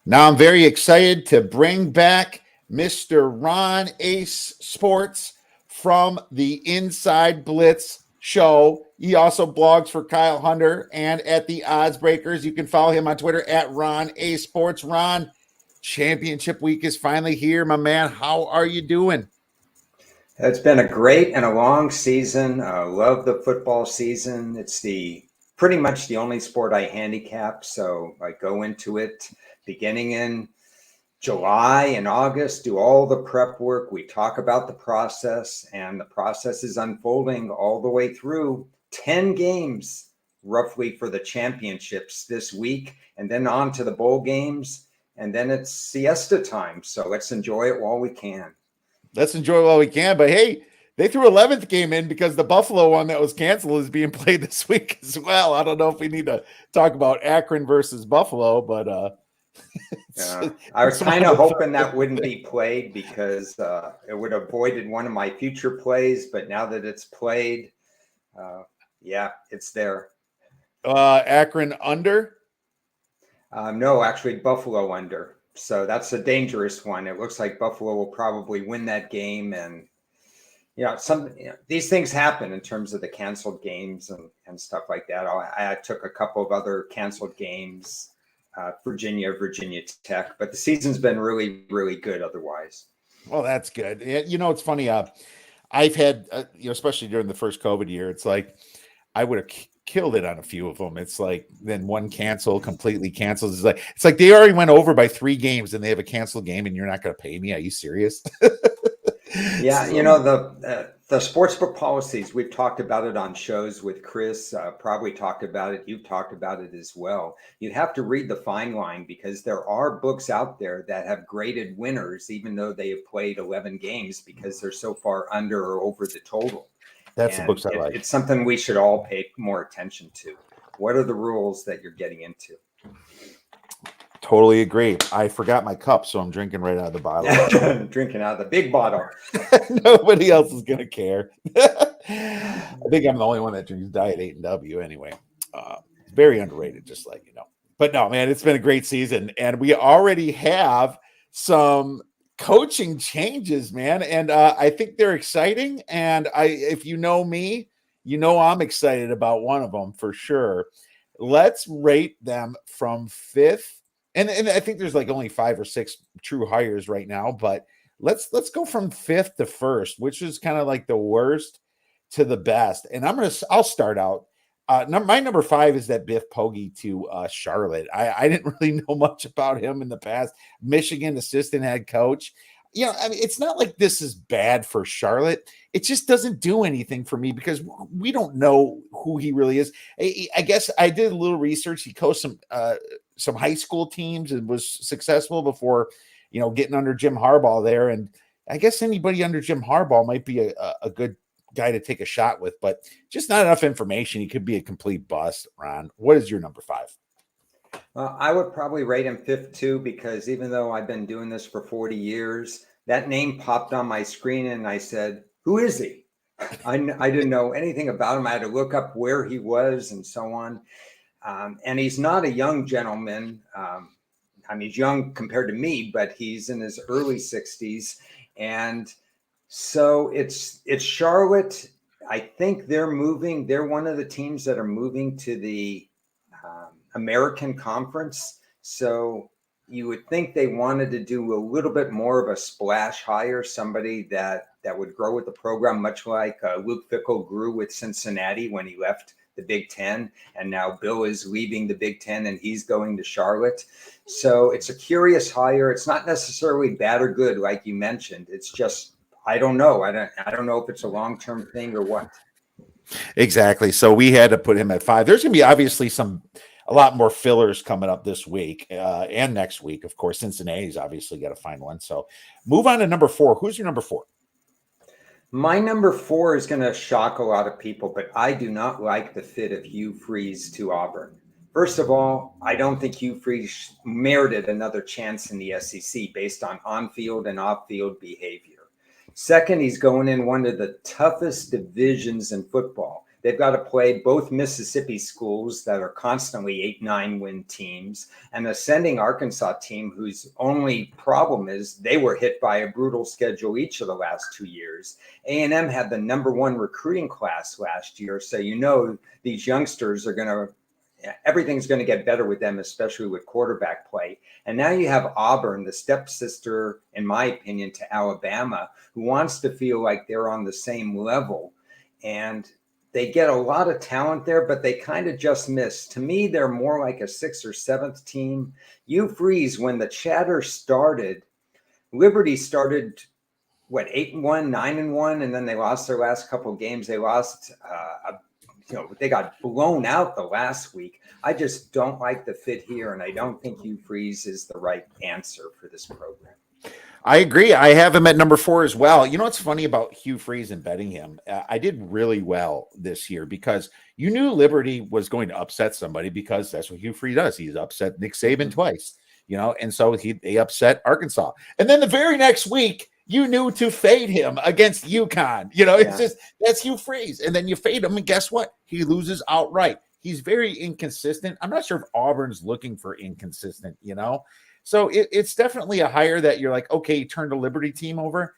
Now I'm very excited to bring back Mr. Ron Ace Sports from the Inside Blitz show. He also blogs for Kyle Hunter and at the Odds Breakers. You can follow him on Twitter at Ron Ace Sports. Ron, championship week is finally here, my man. How are you doing? It's been a great and a long season. Love the football season. It's pretty much the only sport I handicap. So I go into it beginning in July and August, do all the prep work. We talk about the process, and the process is unfolding all the way through 10 games roughly for the championships this week, and then on to the bowl games, and then it's siesta time. So let's enjoy it while we can. Let's enjoy it while we can. But hey, they threw 11th game in because the Buffalo one that was canceled is being played this week as well. I don't know if we need to talk about Akron versus Buffalo, but I was kind of hoping that wouldn't be played because it would have avoided one of my future plays. But now that it's played, yeah, it's there. Akron under? No, actually Buffalo under. So that's a dangerous one. It looks like Buffalo will probably win that game. And, these things happen in terms of the canceled games and stuff like that. I took a couple of other canceled games, Virginia Tech, but the season's been really, really good otherwise. Well, that's good. It's funny. I've had, especially during the first COVID year, it's like I would have killed it on a few of them. It's like then one completely cancels. It's like they already went over by 3 games and they have a canceled game and you're not going to pay me. Are you serious? Yeah, the sportsbook policies, we've talked about it on shows with Chris, probably talked about it. You've talked about it as well. You have to read the fine line because there are books out there that have graded winners, even though they have played 11 games because they're so far under or over the total. That's the books I like. It's something we should all pay more attention to. What are the rules that you're getting into? Totally agree. I forgot my cup, so I'm drinking right out of the bottle. Drinking out of the big bottle. Nobody else is going to care. I think I'm the only one that drinks Diet 8&W anyway. Very underrated, just like you know. But no, man, it's been a great season, and we already have some coaching changes, man, and I think they're exciting. And if you know me, I'm excited about one of them for sure. Let's rate them from 5th. And I think there's like only 5 or 6 true hires right now, but let's go from 5th to 1st, which is kind of like the worst to the best. And I'll start out. My number 5 is that Biff Poggi to Charlotte. I didn't really know much about him in the past. Michigan assistant head coach. It's not like this is bad for Charlotte. It just doesn't do anything for me because we don't know who he really is. I guess I did a little research. He coached some high school teams and was successful before, getting under Jim Harbaugh there. And I guess anybody under Jim Harbaugh might be a good guy to take a shot with, but just not enough information. He could be a complete bust. Ron, what is your number 5? Well, I would probably rate him 5th too, because even though I've been doing this for 40 years, that name popped on my screen and I said, who is he? I didn't know anything about him. I had to look up where he was and so on. And he's not a young gentleman. He's young compared to me, but he's in his early 60s. And so it's Charlotte. I think they're moving. They're one of the teams that are moving to the American Conference. So you would think they wanted to do a little bit more of a splash hire, somebody that would grow with the program, much like Luke Fickell grew with Cincinnati when he left the Big Ten. And now Bill is leaving the Big Ten and he's going to Charlotte. So it's a curious hire. It's not necessarily bad or good, like you mentioned. It's just, I don't know. I don't know if it's a long-term thing or what. Exactly. So we had to put him at 5. There's going to be obviously a lot more fillers coming up this week and next week. Of course, Cincinnati's obviously got to find one. So move on to number 4. Who's your number 4? My number 4 is going to shock a lot of people, but I do not like the fit of Hugh Freeze to Auburn. First of all, I don't think Hugh Freeze merited another chance in the SEC based on on-field and off-field behavior. Second, he's going in one of the toughest divisions in football. they've got to play both Mississippi schools that are constantly 8-9 win teams, and ascending Arkansas team whose only problem is they were hit by a brutal schedule each of the last 2 years. A&M had the #1 recruiting class last year, so these youngsters are going to everything's going to get better with them, especially with quarterback play. And now you have Auburn, the stepsister, in my opinion, to Alabama, who wants to feel like they're on the same level. And they get a lot of talent there, but they kind of just miss. To me, they're more like a 6th or 7th team. Hugh Freeze, when the chatter started, Liberty started, 8-1, 9-1, and then they lost their last couple of games. They lost they got blown out the last week. I just don't like the fit here, and I don't think Hugh Freeze is the right answer for this program. I agree. I have him at number 4 as well. You know what's funny about Hugh Freeze and betting him? I did really well this year because you knew Liberty was going to upset somebody because that's what Hugh Freeze does. He's upset Nick Saban twice, and so they upset Arkansas. And then the very next week, you knew to fade him against UConn. It's just that's Hugh Freeze. And then you fade him, and guess what? He loses outright. He's very inconsistent. I'm not sure if Auburn's looking for inconsistent, So it's definitely a hire that you're like, okay, turn the Liberty team over.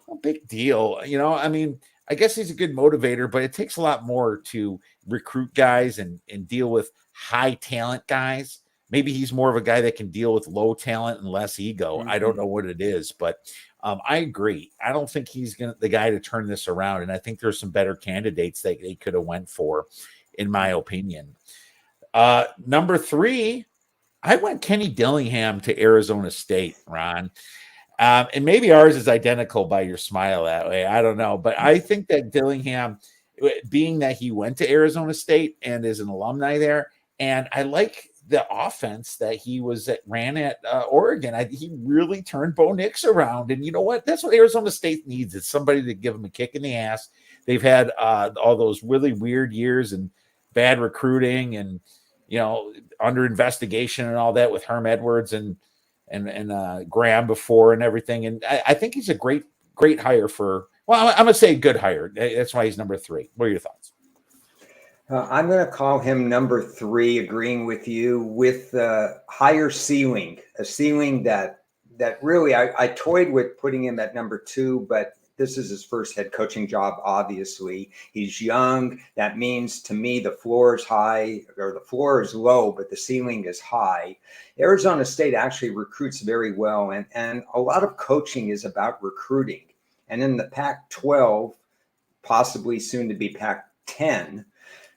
No big deal. I guess he's a good motivator, but it takes a lot more to recruit guys and deal with high talent guys. Maybe he's more of a guy that can deal with low talent and less ego. I don't know what it is, but I agree. I don't think he's the guy to turn this around. And I think there's some better candidates that they could have went for, in my opinion. Number 3, I went Kenny Dillingham to Arizona State, Ron. And maybe ours is identical by your smile that way. I don't know. But I think that Dillingham, being that he went to Arizona State and is an alumni there, and I like the offense that he ran at Oregon. He really turned Bo Nix around. And you know what? That's what Arizona State needs. It's somebody to give them a kick in the ass. They've had all those really weird years and bad recruiting and, under investigation and all that with Herm Edwards and Graham before and everything. And I think he's a great hire I'm going to say good hire. That's why he's number 3. What are your thoughts? I'm going to call him number 3, agreeing with you, with the higher ceiling, a ceiling that really I toyed with putting him at number 2, but this is his first head coaching job, obviously. He's young. That means to me the floor is high, or the floor is low, but the ceiling is high. Arizona State actually recruits very well, and a lot of coaching is about recruiting. And in the Pac-12, possibly soon to be Pac-10,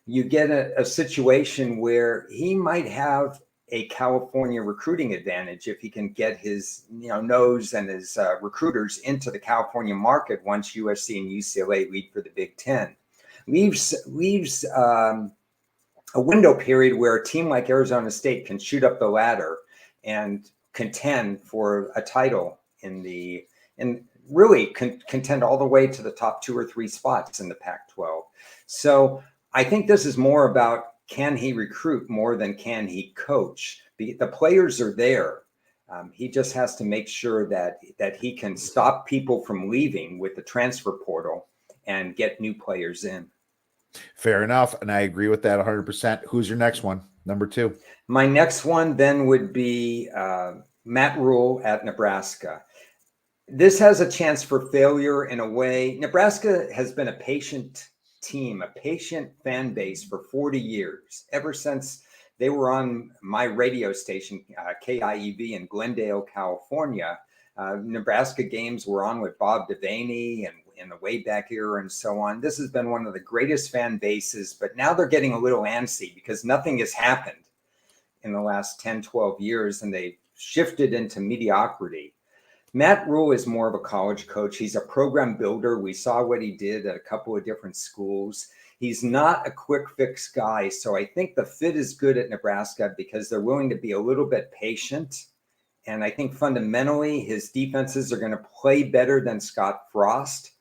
you get a situation where he might have a California recruiting advantage if he can get his nose and his recruiters into the California market once USC and UCLA lead for the Big Ten. Leaves a window period where a team like Arizona State can shoot up the ladder and contend for a title and really contend all the way to the top 2 or 3 spots in the Pac-12. So I think this is more about, can he recruit more than can he coach? The players are there. He just has to make sure that he can stop people from leaving with the transfer portal and get new players in. Fair enough. And I agree with that 100%. Who's your next one? Number 2. My next one then would be Matt Rule at Nebraska. This has a chance for failure in a way. Nebraska has been a patient team, a patient fan base for 40 years, ever since they were on my radio station, KIEV in Glendale, California. Nebraska games were on with Bob Devaney and in the way back era and so on. This has been one of the greatest fan bases, but now they're getting a little antsy because nothing has happened in the last 10, 12 years, and they've shifted into mediocrity. Matt Rule is more of a college coach. He's a program builder. We saw what he did at a couple of different schools. He's not a quick fix guy. So I think the fit is good at Nebraska because they're willing to be a little bit patient. And I think fundamentally his defenses are going to play better than Scott Frost.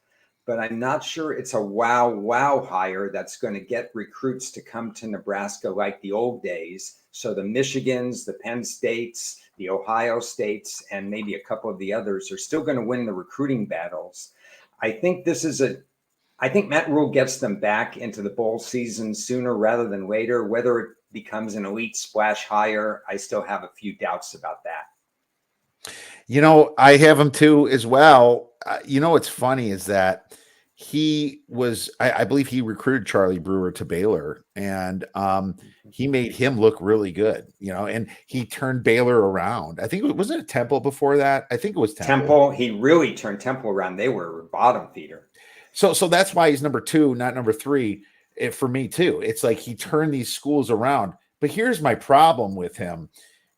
But I'm not sure it's a wow hire that's going to get recruits to come to Nebraska like the old days. So the Michigans, the Penn States, the Ohio States, and maybe a couple of the others are still going to win the recruiting battles. I think this is a I think Matt Rule gets them back into the bowl season sooner rather than later. Whether it becomes an elite splash hire, I still have a few doubts about that. I have him too as well. What's funny is that he was, I believe he recruited Charlie Brewer to Baylor, and he made him look really good, and he turned Baylor around. I think wasn't it Temple before that? I think it was Temple. He really turned Temple around. They were a bottom feeder. So that's why he's number 2, not number 3 for me too. It's like he turned these schools around. But here's my problem with him.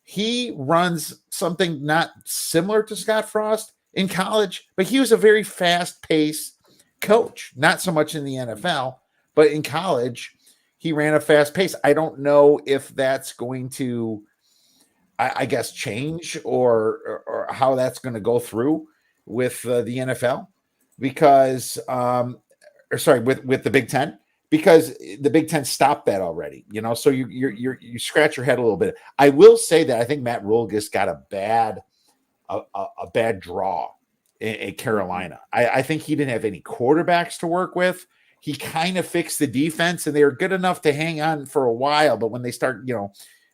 He runs something not similar to Scott Frost in college, but he was a very fast-paced coach, not so much in the NFL, but in college, he ran a fast pace. I don't know if that's going to, I guess, change or how that's going to go through with the NFL because, with the Big Ten, because the Big Ten stopped that already, so you scratch your head a little bit. I will say that I think Matt Rule just got a bad draw in Carolina. I think he didn't have any quarterbacks to work with. He kind of fixed the defense, and they were good enough to hang on for a while. But when they start,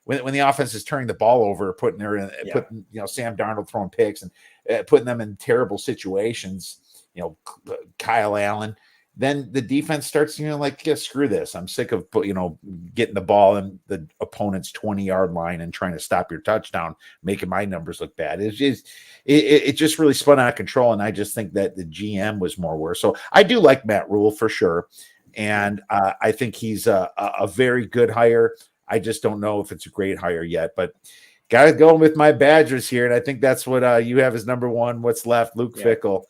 when the offense is turning the ball over, putting Sam Darnold throwing picks and putting them in terrible situations, Kyle Allen, then the defense starts, screw this. I'm sick of, getting the ball in the opponent's 20-yard line and trying to stop your touchdown, making my numbers look bad. It just really spun out of control. And I just think that the GM was more worse. So I do like Matt Rule for sure. And I think he's a very good hire. I just don't know if it's a great hire yet, but got to go with my Badgers here. And I think that's what you have as number 1. What's left? Luke Fickell.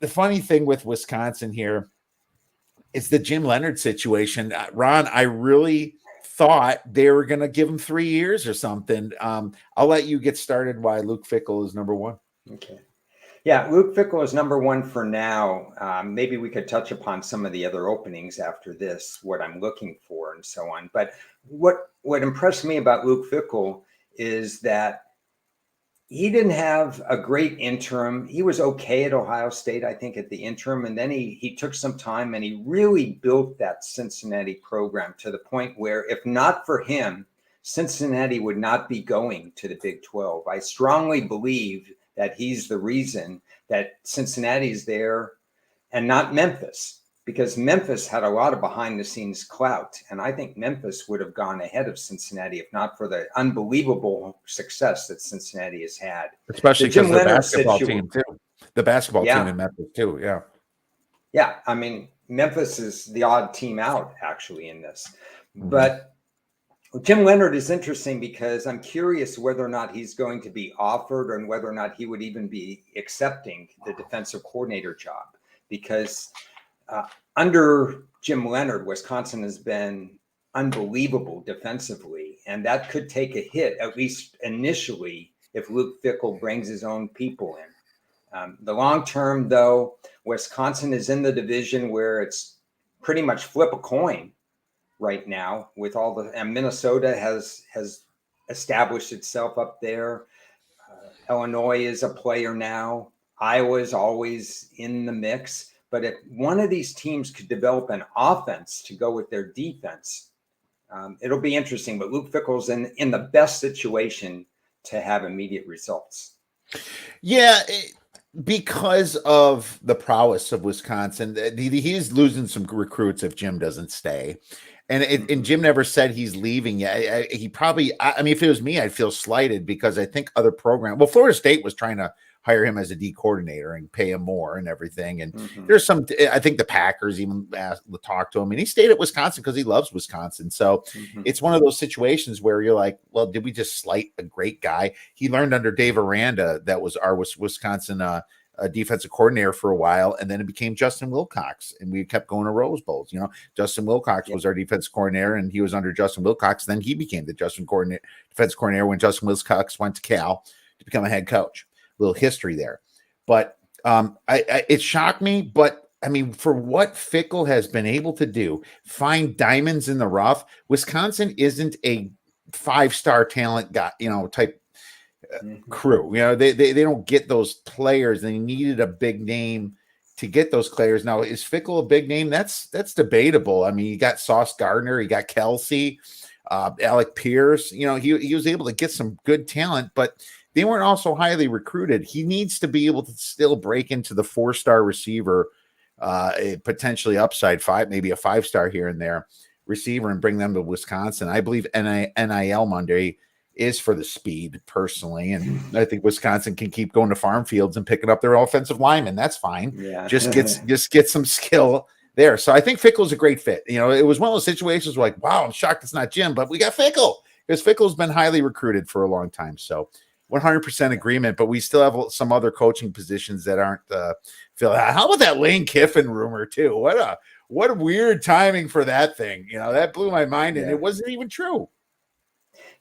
The funny thing with Wisconsin here is the Jim Leonard situation. Ron, I really thought they were going to give him 3 years or something. I'll let you get started why Luke Fickell is number 1. Okay. Yeah, Luke Fickell is number 1 for now. Maybe we could touch upon some of the other openings after this, what I'm looking for and so on. But what impressed me about Luke Fickell is that he didn't have a great interim. He was okay at Ohio State, I think, at the interim. And then he took some time and he really built that Cincinnati program to the point where if not for him, Cincinnati would not be going to the Big 12. I strongly believe that he's the reason that Cincinnati's there and not Memphis, because Memphis had a lot of behind-the-scenes clout. And I think Memphis would have gone ahead of Cincinnati if not for the unbelievable success that Cincinnati has had. Especially because the basketball team, too. The basketball team in Memphis, too, yeah. Yeah, I mean, Memphis is the odd team out, actually, in this. Mm-hmm. But Jim Leonard is interesting because I'm curious whether or not he's going to be offered and whether or not he would even be accepting the defensive coordinator job. Because under Jim Leonard, Wisconsin has been unbelievable defensively, and that could take a hit, at least initially, if Luke Fickell brings his own people in. The long term, though, Wisconsin is in the division where it's pretty much flip a coin right now with all and Minnesota has established itself up there. Illinois is a player now. Iowa is always in the mix. But if one of these teams could develop an offense to go with their defense, it'll be interesting. But Luke Fickell's in the best situation to have immediate results. Yeah, because of the prowess of Wisconsin, he's losing some recruits if Jim doesn't stay. And Jim never said he's leaving yet. He probably, if it was me, I'd feel slighted because I think other programs, Florida State was trying to hire him as a D coordinator and pay him more and everything. And there's I think the Packers even talked to him, and he stayed at Wisconsin because he loves Wisconsin. So it's one of those situations where you're like, well, did we just slight a great guy? He learned under Dave Aranda, that was our Wisconsin defensive coordinator for a while, and then it became Justin Wilcox, and we kept going to Rose Bowls. Justin Wilcox was our defense coordinator, and he was under Justin Wilcox. Then he became the defense coordinator when Justin Wilcox went to Cal to become a head coach. Little history there, but it shocked me. But for what Fickell has been able to do, find diamonds in the rough. Wisconsin isn't a 5-star talent guy, type crew. They don't get those players. They needed a big name to get those players. Now, is Fickle a big name? That's debatable. I mean, you got Sauce Gardner, you got Kelsey, Alec Pierce. You know, he was able to get some good talent, but they weren't also highly recruited. He needs to be able to still break into the 4-star receiver, a potentially upside 5, maybe a 5-star here and there receiver, and bring them to Wisconsin. I believe NIL Monday is for the speed personally. And I think Wisconsin can keep going to farm fields and picking up their offensive linemen. That's fine. Yeah. Just get some skill there. So I think Fickle's a great fit. You know, it was one of those situations where like, wow, I'm shocked it's not Jim, but we got Fickle because Fickle's been highly recruited for a long time. So 100% agreement, but we still have some other coaching positions that aren't filled out. How about that Lane Kiffin rumor too? What a weird timing for that thing. You know, that blew my mind, and it wasn't even true.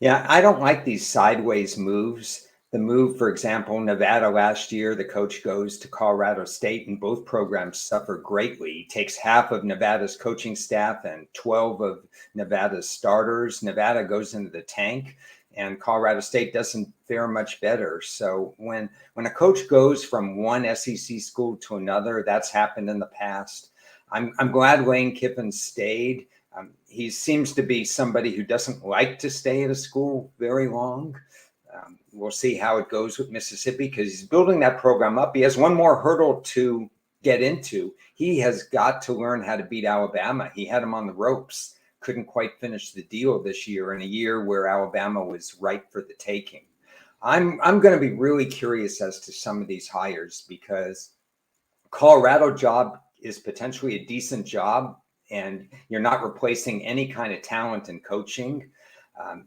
Yeah, I don't like these sideways moves. The move, for example, Nevada last year, the coach goes to Colorado State, and both programs suffer greatly. He takes half of Nevada's coaching staff and 12 of Nevada's starters. Nevada goes into the tank, and Colorado State doesn't fare much better. So when a coach goes from one SEC school to another, that's happened in the past. I'm glad Lane Kiffin stayed. He seems to be somebody who doesn't like to stay at a school very long. We'll see how it goes with Mississippi because he's building that program up. He has one more hurdle to get into. He has got to learn how to beat Alabama. He had him on the ropes, couldn't quite finish the deal this year in a year where Alabama was ripe for the taking. I'm going to be really curious as to some of these hires because Colorado job is potentially a decent job, and you're not replacing any kind of talent in coaching.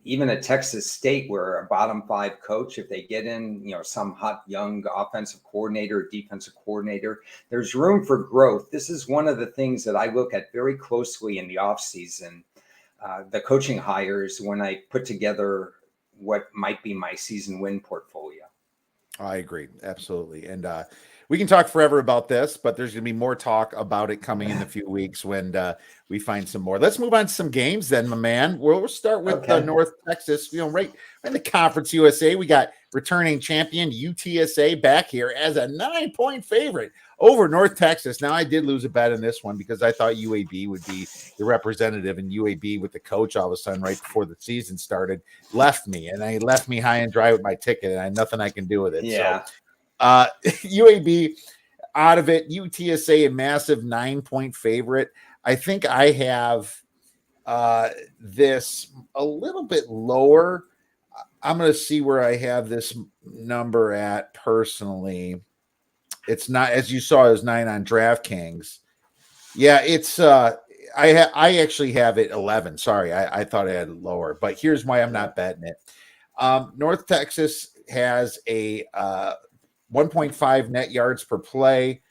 Even at Texas State, where a bottom 5 coach, if they get in, you know, some hot young offensive coordinator, defensive coordinator, there's room for growth. This is one of the things that I look at very closely in the offseason, the coaching hires, when I put together what might be my season win portfolio. I agree. Absolutely. And we can talk forever about this, but there's going to be more talk about it coming in a few weeks when we find some more. Let's move on to some games then, my man. We'll start with North Texas. You know, right in the Conference USA, we got returning champion UTSA back here as a 9-point favorite over North Texas. Now, I did lose a bet in this one because I thought UAB would be the representative, and UAB with the coach all of a sudden right before the season started left me high and dry with my ticket, and I had nothing I can do with it. Yeah. So UAB out of it, UTSA a massive 9-point favorite. I think I have this a little bit lower. I'm going to see where I have this number at personally. It's not, as you saw, it was 9 on DraftKings. Yeah, it's I actually have it 11. Sorry, I thought I had it lower, but here's why I'm not betting it. North Texas has a 1.5 net yards per play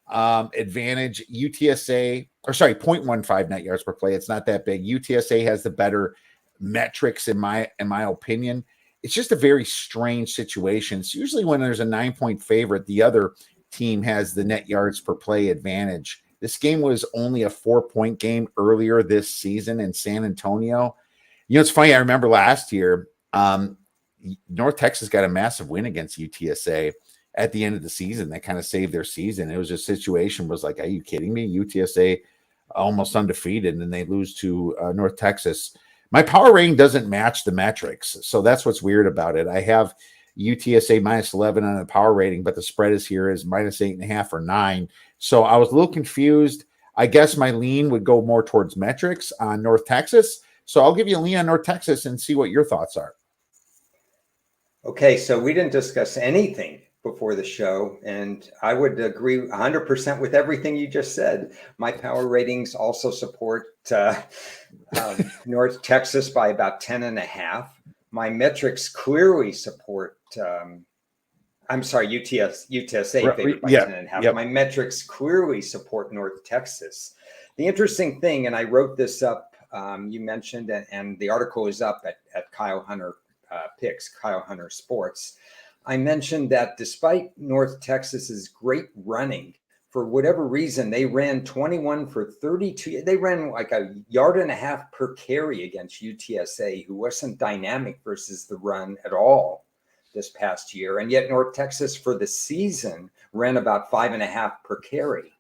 advantage. UTSA, or sorry, 0.15 net yards per play. It's not that big. UTSA has the better metrics in my opinion. It's just a very strange situation. It's usually when there's a 9-point favorite, the other team has the net yards per play advantage. This game was only a 4-point game earlier this season in San Antonio. You know, it's funny. I remember last year, North Texas got a massive win against UTSA at the end of the season. That kind of saved their season. It was a situation was like, are you kidding me? UTSA almost undefeated, and they lose to North Texas. My power rating doesn't match the metrics, so that's what's weird about it. I have UTSA minus 11 on the power rating, but the spread is here is minus 8.5 or 9. So I was a little confused. I guess my lean would go more towards metrics on North Texas. So I'll give you a lean on North Texas and see what your thoughts are. Okay, so we didn't discuss anything before the show, and I would agree 100% with everything you just said. My power ratings also support North Texas by about 10.5. My metrics clearly support, UTSA favored by 10.5. Yep. My metrics clearly support North Texas. The interesting thing, and I wrote this up, you mentioned, and the article is up at Kyle Hunter Picks, Kyle Hunter Sports. I mentioned that despite North Texas's great running, for whatever reason, they ran 21 for 32. They ran like 1.5 yards per carry against UTSA, who wasn't dynamic versus the run at all this past year, and yet North Texas for the season ran about 5.5 per carry.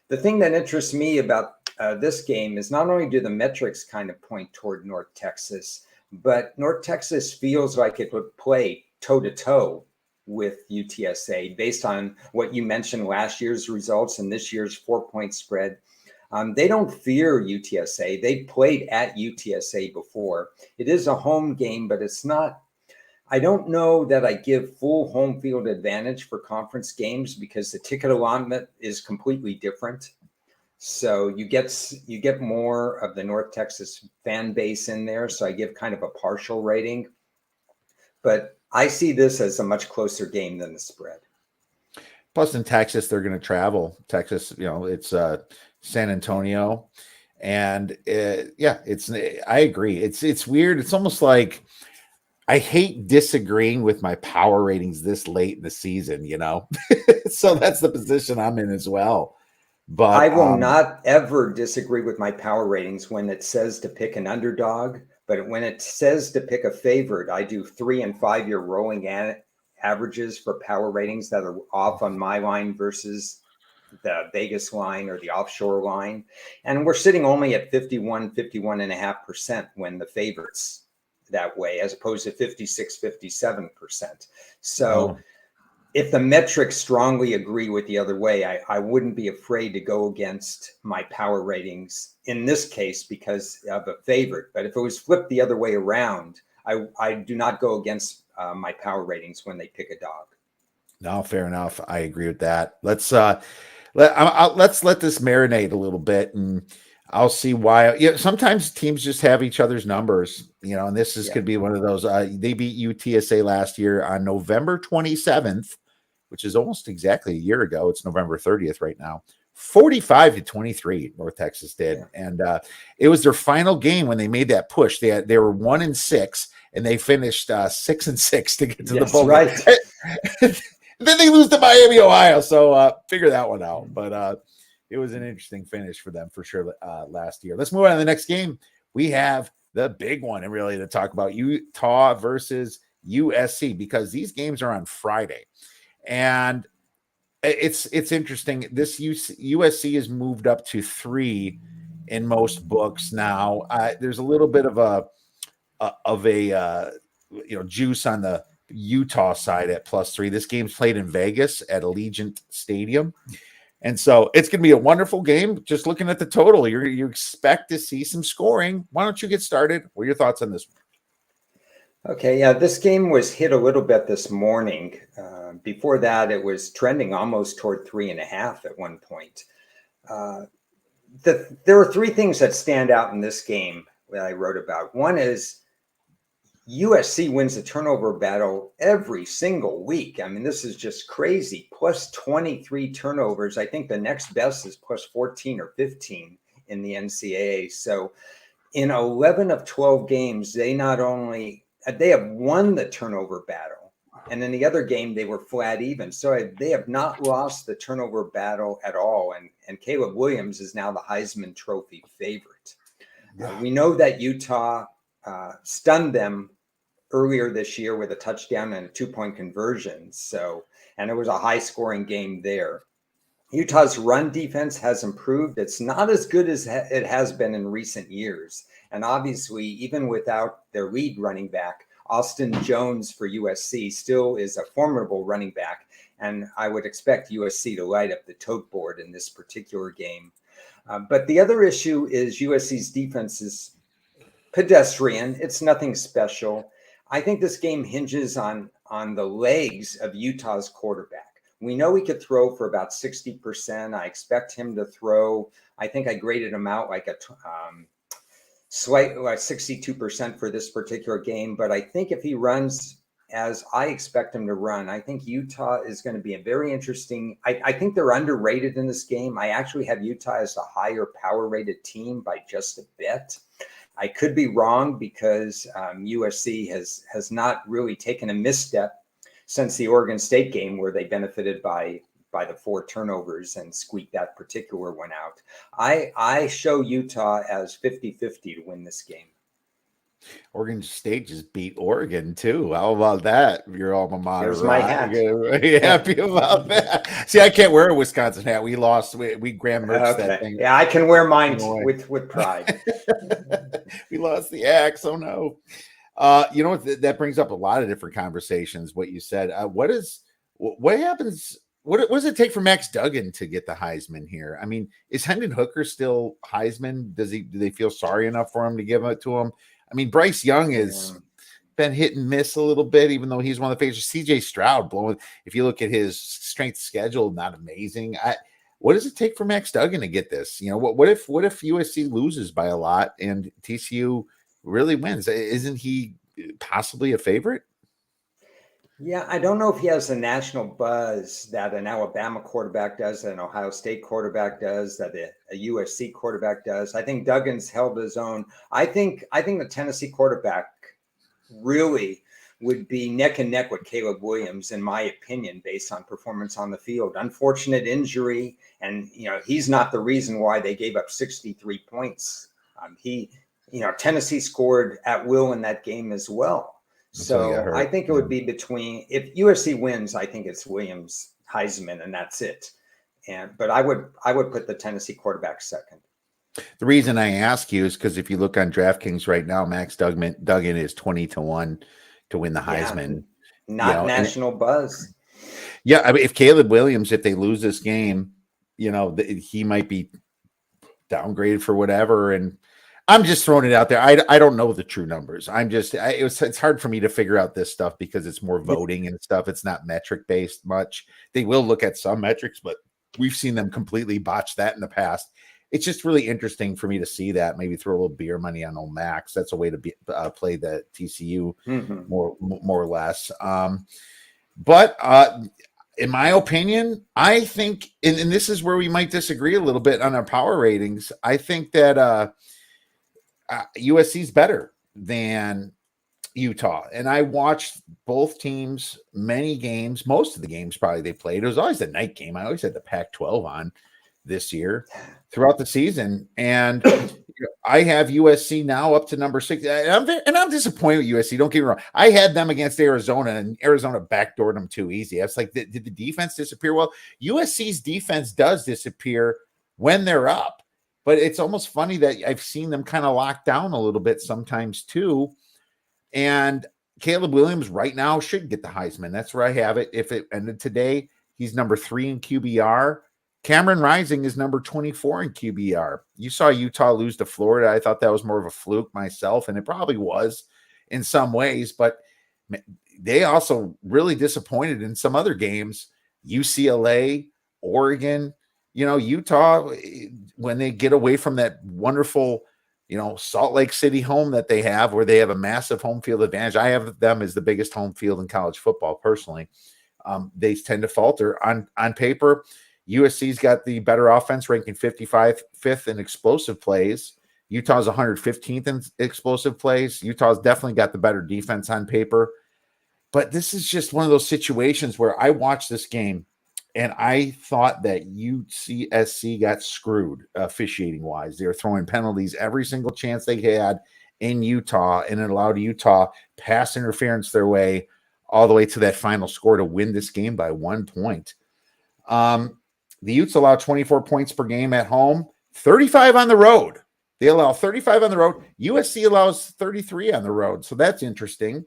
The thing that interests me about this game is not only do the metrics kind of point toward North Texas, but North Texas feels like it would play toe-to-toe with UTSA based on what you mentioned, last year's results and this year's 4-point spread. They don't fear UTSA. They played at UTSA before. It is a home game, but it's not. I don't know that I give full home field advantage for conference games because the ticket allotment is completely different. So you get more of the North Texas fan base in there. So I give kind of a partial rating, but I see this as a much closer game than the spread. Plus in Texas, they're going to travel. Texas, it's San Antonio. And I agree. It's weird. It's almost like I hate disagreeing with my power ratings this late in the season, so that's the position I'm in as well. But I will not ever disagree with my power ratings when it says to pick an underdog, but when it says to pick a favorite, I do 3 and 5 year rolling averages for power ratings that are off on my line versus the Vegas line or the offshore line. And we're sitting only at 51.5% when the favorites that way, as opposed to 57%. So if the metrics strongly agree with the other way, I wouldn't be afraid to go against my power ratings in this case because of a favorite. But if it was flipped the other way around, I do not go against my power ratings when they pick a dog. No, fair enough. I agree with that. Let's let this marinate a little bit, and I'll see why. Sometimes teams just have each other's numbers, and this could be one of those. They beat UTSA last year on November 27th, which is almost exactly a year ago. It's November 30th right now. 45-23, North Texas did, and it was their final game when they made that push. They were 1-6, and they finished 6-6 to get to the bowl. Right. Then they lose to Miami, Ohio. So figure that one out. But it was an interesting finish for them for sure last year. Let's move on to the next game. We have the big one, and really to talk about Utah versus USC, because these games are on Friday. And it's interesting. This USC has moved up to 3 in most books now. There's a little bit of a juice on the Utah side at +3. This game's played in Vegas at Allegiant Stadium, and so it's going to be a wonderful game. Just looking at the total, you expect to see some scoring. Why don't you get started? What are your thoughts on this one? Okay, yeah, this game was hit a little bit this morning. Before that, it was trending almost toward 3.5 at one point. There are 3 things that stand out in this game that I wrote about. One is USC wins the turnover battle every single week. I mean, this is just crazy. Plus 23 turnovers. I think the next best is plus 14 or 15 in the NCAA. So in 11 of 12 games, they have won the turnover battle. And in the other game, they were flat even. So they have not lost the turnover battle at all. And Caleb Williams is now the Heisman Trophy favorite. We know that Utah stunned them earlier this year with a touchdown and a 2-point conversion. And it was a high scoring game there. Utah's run defense has improved. It's not as good as it has been in recent years. And obviously, even without their lead running back, Austin Jones for USC still is a formidable running back. And I would expect USC to light up the tote board in this particular game. But the other issue is USC's defense is pedestrian. It's nothing special. I think this game hinges on the legs of Utah's quarterback. We know he could throw for about 60%. I expect him to throw. I think I graded him out like a slight 62% for this particular game. But I think if he runs as I expect him to run, I think Utah is going to be a very interesting. I think they're underrated in this game. I actually have Utah as a higher power rated team by just a bit. I could be wrong because USC has not really taken a misstep since the Oregon State game where they benefited by the 4 turnovers and squeaked that particular one out. I show Utah as 50-50 to win this game. Oregon State just beat Oregon too. How about that? Your alma mater, Here's my Ron. hat. You're very happy about that. See, I can't wear a Wisconsin hat. We lost. We Graham merged that Okay. thing. Yeah, I can wear mine Away. with pride. We lost the axe. Oh no. You know what? That brings up a lot of different conversations. What you said. What happens? What does it take for Max Duggan to get the Heisman here? I mean, is Hendon Hooker still Heisman? Do they feel sorry enough for him to give it to him? I mean, Bryce Young has been hit and miss a little bit, even though he's one of the favorites. CJ Stroud blowing. If you look at his strength schedule, not amazing. What does it take for Max Duggan to get this? You know, what if USC loses by a lot and TCU really wins? Isn't he possibly a favorite? Yeah, I don't know if he has the national buzz that an Alabama quarterback does, that an Ohio State quarterback does, that a USC quarterback does. I think Duggan's held his own. I think the Tennessee quarterback really would be neck and neck with Caleb Williams, in my opinion, based on performance on the field. Unfortunate injury, and he's not the reason why they gave up 63 points. Tennessee scored at will in that game as well. So I think it would be between, if USC wins, I think it's Williams Heisman and that's it. But I would put the Tennessee quarterback second. The reason I ask you is because if you look on DraftKings right now, Max Duggan is 20-1 to win the Heisman. Not national buzz. Yeah, I mean, if Caleb Williams, if they lose this game, he might be downgraded for whatever. And I'm just throwing it out there. I don't know the true numbers. It's hard for me to figure out this stuff because it's more voting and stuff. It's not metric based much. They will look at some metrics, but we've seen them completely botch that in the past. It's just really interesting for me to see that. Maybe throw a little beer money on old Max. That's a way to play the TCU more or less. But in my opinion, I think, and this is where we might disagree a little bit on our power ratings. I think that USC is better than Utah. And I watched both teams, many games, most of the games probably they played. It was always the night game. I always had the Pac-12 on this year throughout the season. And I have USC now up to number 6. And I'm disappointed with USC. Don't get me wrong. I had them against Arizona, and Arizona backdoored them too easy. I was like, did the defense disappear? Well, USC's defense does disappear when they're up. But it's almost funny that I've seen them kind of lock down a little bit sometimes too. And Caleb Williams right now should get the Heisman. That's where I have it. If it ended today, he's number 3 in QBR. Cameron Rising is number 24 in QBR. You saw Utah lose to Florida. I thought that was more of a fluke myself, and it probably was in some ways, but they also really disappointed in some other games. UCLA, Oregon, Utah, when they get away from that wonderful, Salt Lake City home that they have, where they have a massive home field advantage. I have them as the biggest home field in college football personally. They tend to falter on paper. USC's got the better offense, ranking 55th in explosive plays. Utah's 115th in explosive plays. Utah's definitely got the better defense on paper. But this is just one of those situations where I watched this game and I thought that UCSC got screwed officiating-wise. They were throwing penalties every single chance they had in Utah, and it allowed Utah pass interference their way all the way to that final score to win this game by 1 point. The Utes allow 24 points per game at home, 35 on the road. They allow 35 on the road. USC allows 33 on the road, so that's interesting.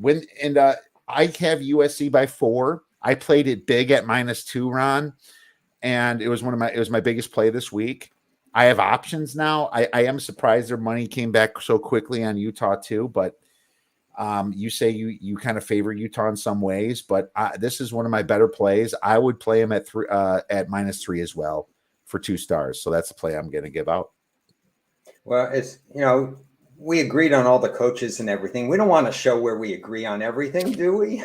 I have USC by 4. I played it big at -2, Ron, and it was my biggest play this week. I have options now. I am surprised their money came back so quickly on Utah too, but you say you kind of favor Utah in some ways, but this is one of my better plays. I would play him at -3 as well for 2 stars. So that's the play I'm going to give out. Well, it's, we agreed on all the coaches and everything. We don't want to show where we agree on everything, do we?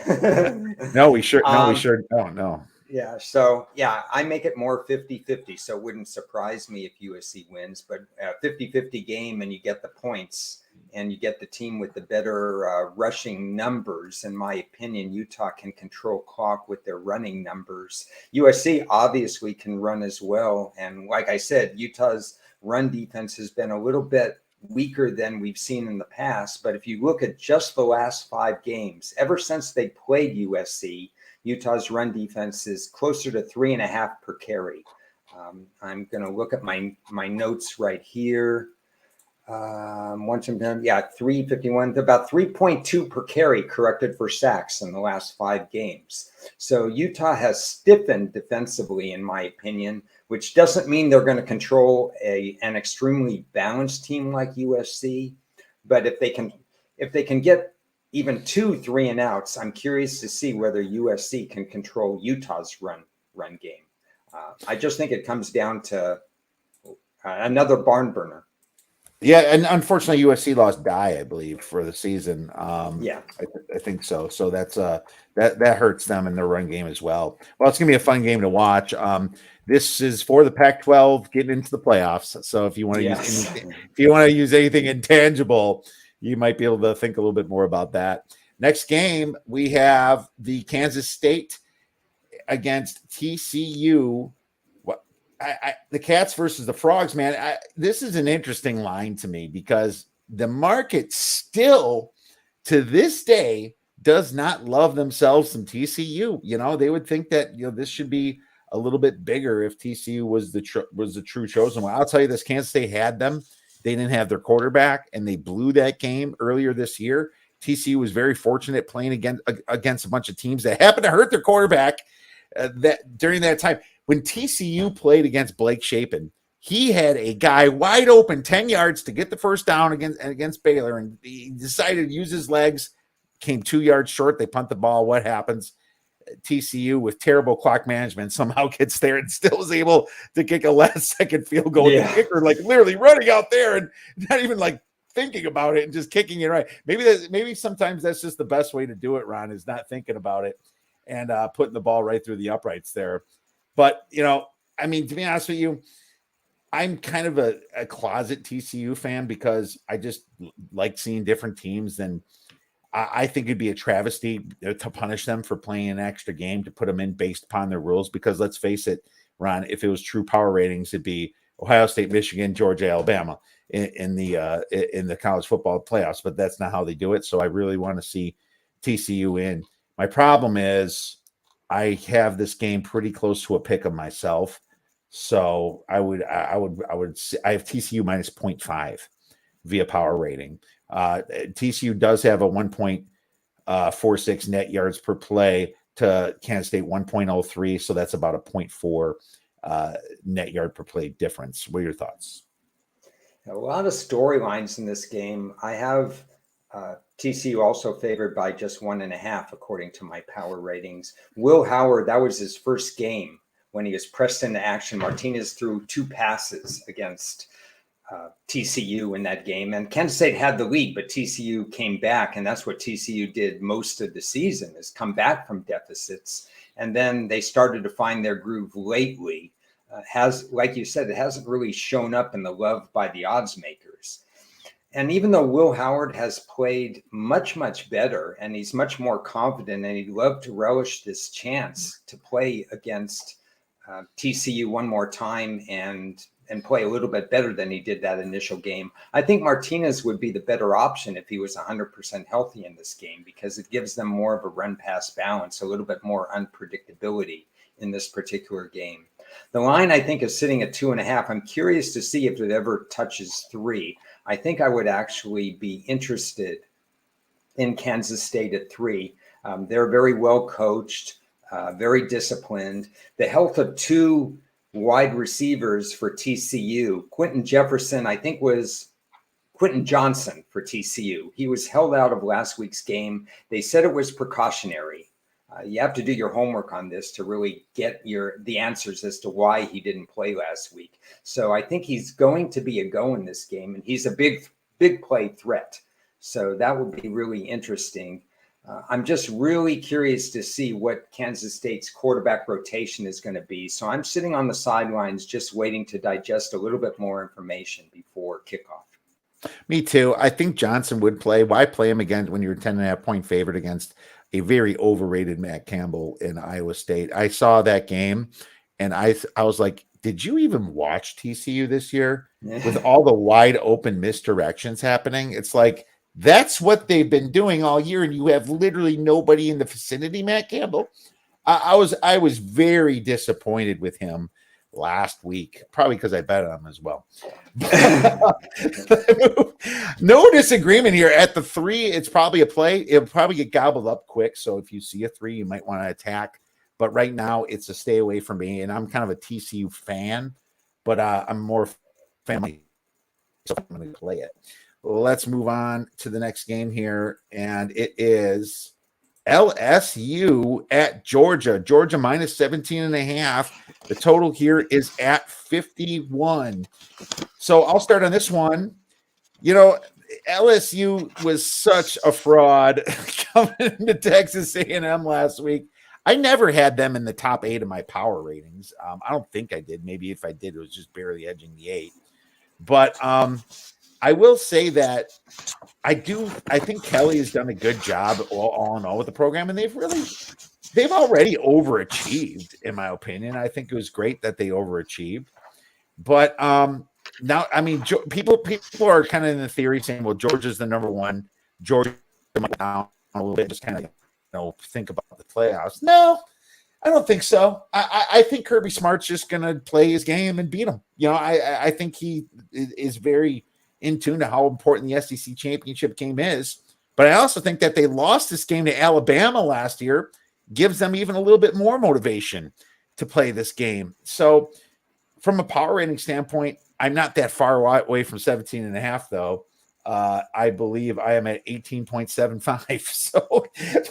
No, we sure don't. No. Yeah. So, I make it more 50-50. So it wouldn't surprise me if USC wins, but a 50-50 game and you get the points and you get the team with the better rushing numbers. In my opinion, Utah can control clock with their running numbers. USC obviously can run as well. And like I said, Utah's run defense has been a little bit weaker than we've seen in the past. But if you look at just the last 5 games, ever since they played USC, Utah's run defense is closer to 3.5 per carry. I'm going to look at my notes right here. 351, about 3.2 per carry corrected for sacks in the last 5 games. So Utah has stiffened defensively, in my opinion, which doesn't mean they're going to control an extremely balanced team like USC. But if they can get even 2 3-and-outs, I'm curious to see whether USC can control Utah's run game. I just think it comes down to another barn burner. Yeah, and unfortunately, USC lost Dye, I believe, for the season. Yeah, I think so. So that's that hurts them in their run game as well. Well, it's gonna be a fun game to watch. This is for the Pac-12 getting into the playoffs. So if you want to use anything intangible, you might be able to think a little bit more about that. Next game, we have the Kansas State against TCU. The Cats versus the Frogs, man. This is an interesting line to me because the market still, to this day, does not love themselves some TCU. You know, they would think that this should be a little bit bigger if TCU was the true chosen one. I'll tell you this: Kansas State had them. They didn't have their quarterback, and they blew that game earlier this year. TCU was very fortunate playing against a bunch of teams that happened to hurt their quarterback that during that time. When TCU played against Blake Shapen, he had a guy wide open 10 yards to get the first down against Baylor, and he decided to use his legs, came 2 yards short. They punt the ball. What happens? TCU, with terrible clock management, somehow gets there and still is able to kick a last-second field goal. The kicker, like, literally running out there and not even, like, thinking about it and just kicking it right. Maybe sometimes that's just the best way to do it, Ron, is not thinking about it and putting the ball right through the uprights there. But, I mean, to be honest with you, I'm kind of a closet TCU fan because I just like seeing different teams. And I think it'd be a travesty to punish them for playing an extra game, to put them in based upon their rules. Because let's face it, Ron, if it was true power ratings, it'd be Ohio State, Michigan, Georgia, Alabama in the college football playoffs. But that's not how they do it. So I really want to see TCU in. My problem is, I have this game pretty close to a pick of myself. So I have TCU minus 0.5 via power rating. TCU does have a 1.46 net yards per play to Kansas State 1.03. So that's about a 0.4 net yard per play difference. What are your thoughts? A lot of storylines in this game. I have TCU also favored by just 1.5, according to my power ratings. Will Howard, that was his first game when he was pressed into action. Martinez threw 2 passes against TCU in that game. And Kansas State had the lead, but TCU came back. And that's what TCU did most of the season, is come back from deficits. And then they started to find their groove lately. Like you said, it hasn't really shown up in the love by the odds makers. And even though Will Howard has played much, much better, and he's much more confident, and he'd love to relish this chance to play against TCU one more time and play a little bit better than he did that initial game, I think Martinez would be the better option if he was 100% healthy in this game, because it gives them more of a run-pass balance, a little bit more unpredictability in this particular game. The line, I think, is sitting at 2.5. I'm curious to see if it ever touches 3. I think I would actually be interested in Kansas State at 3. They're very well coached, very disciplined. The health of 2 wide receivers for TCU, Quentin Jefferson, I think, was Quentin Johnson for TCU. He was held out of last week's game. They said it was precautionary. You have to do your homework on this to really get the answers as to why he didn't play last week. So I think he's going to be a go in this game, and he's a big play threat. So that would be really interesting. I'm just really curious to see what Kansas State's quarterback rotation is going to be. So I'm sitting on the sidelines just waiting to digest a little bit more information before kickoff. Me too. I think Johnson would play. Why play him again when you're 10.5 point favorite against a very overrated Matt Campbell in Iowa State? I saw that game and I was like, did you even watch TCU this year with Yeah. all the wide open misdirections happening? It's like that's what they've been doing all year, and you have literally nobody in the vicinity. Matt Campbell, I was very disappointed with him last week, probably because I bet on him as well. No disagreement here at the 3. It's probably a play. It'll probably get gobbled up quick. So if you see a 3, you might want to attack. But right now, it's a stay away from me. And I'm kind of a TCU fan, but I'm more family, so I'm going to play it. Let's move on to the next game here, and it is LSU at Georgia. Georgia minus 17.5. The total here is at 51. So I'll start on this one. You know, LSU was such a fraud coming into Texas A&M last week. I never had them in the top 8 of my power ratings. I don't think I did. Maybe if I did, it was just barely edging the 8. But I will say that I think Kelly has done a good job all in all with the program, and they've already overachieved, in my opinion. I think it was great that they overachieved. But now, I mean, people are kind of in the theory saying, well, Georgia's the number 1. Georgia might down a little bit, just kind of think about the playoffs. No, I don't think so. I think Kirby Smart's just going to play his game and beat him. I think he is very in tune to how important the SEC championship game is. But I also think that they lost this game to Alabama last year, gives them even a little bit more motivation to play this game. So from a power rating standpoint, I'm not that far away from 17.5, though. I believe I am at 18.75. So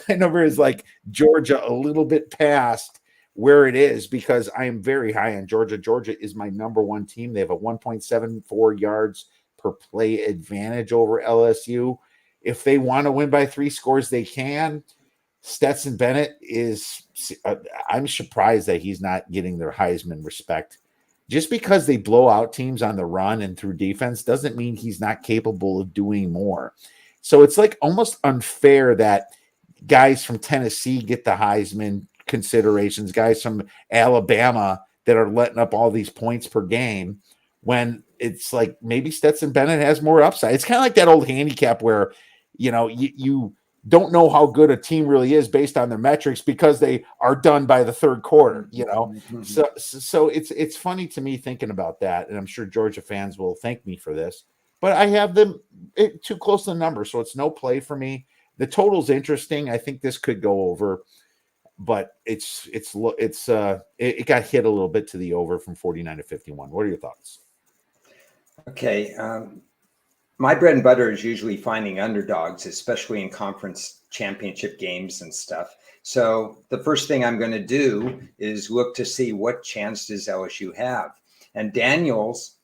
my number is like Georgia a little bit past where it is because I am very high on Georgia. Georgia is my number 1 team. They have a 1.74 yards per play advantage over LSU. If they want to win by 3 scores, they can. Stetson Bennett I'm surprised that he's not getting their Heisman respect. Just because they blow out teams on the run and through defense doesn't mean he's not capable of doing more. So it's like almost unfair that guys from Tennessee get the Heisman considerations, guys from Alabama that are letting up all these points per game when it's like maybe Stetson Bennett has more upside. It's kind of like that old handicap where, you don't know how good a team really is based on their metrics because they are done by the 3rd quarter, Mm-hmm. So it's funny to me thinking about that. And I'm sure Georgia fans will thank me for this, but I have them too close to the number. So it's no play for me. The total's interesting. I think this could go over, but it got hit a little bit to the over from 49 to 51. What are your thoughts? Okay. My bread and butter is usually finding underdogs, especially in conference championship games and stuff. So the first thing I'm going to do is look to see what chance does LSU have. And Daniels,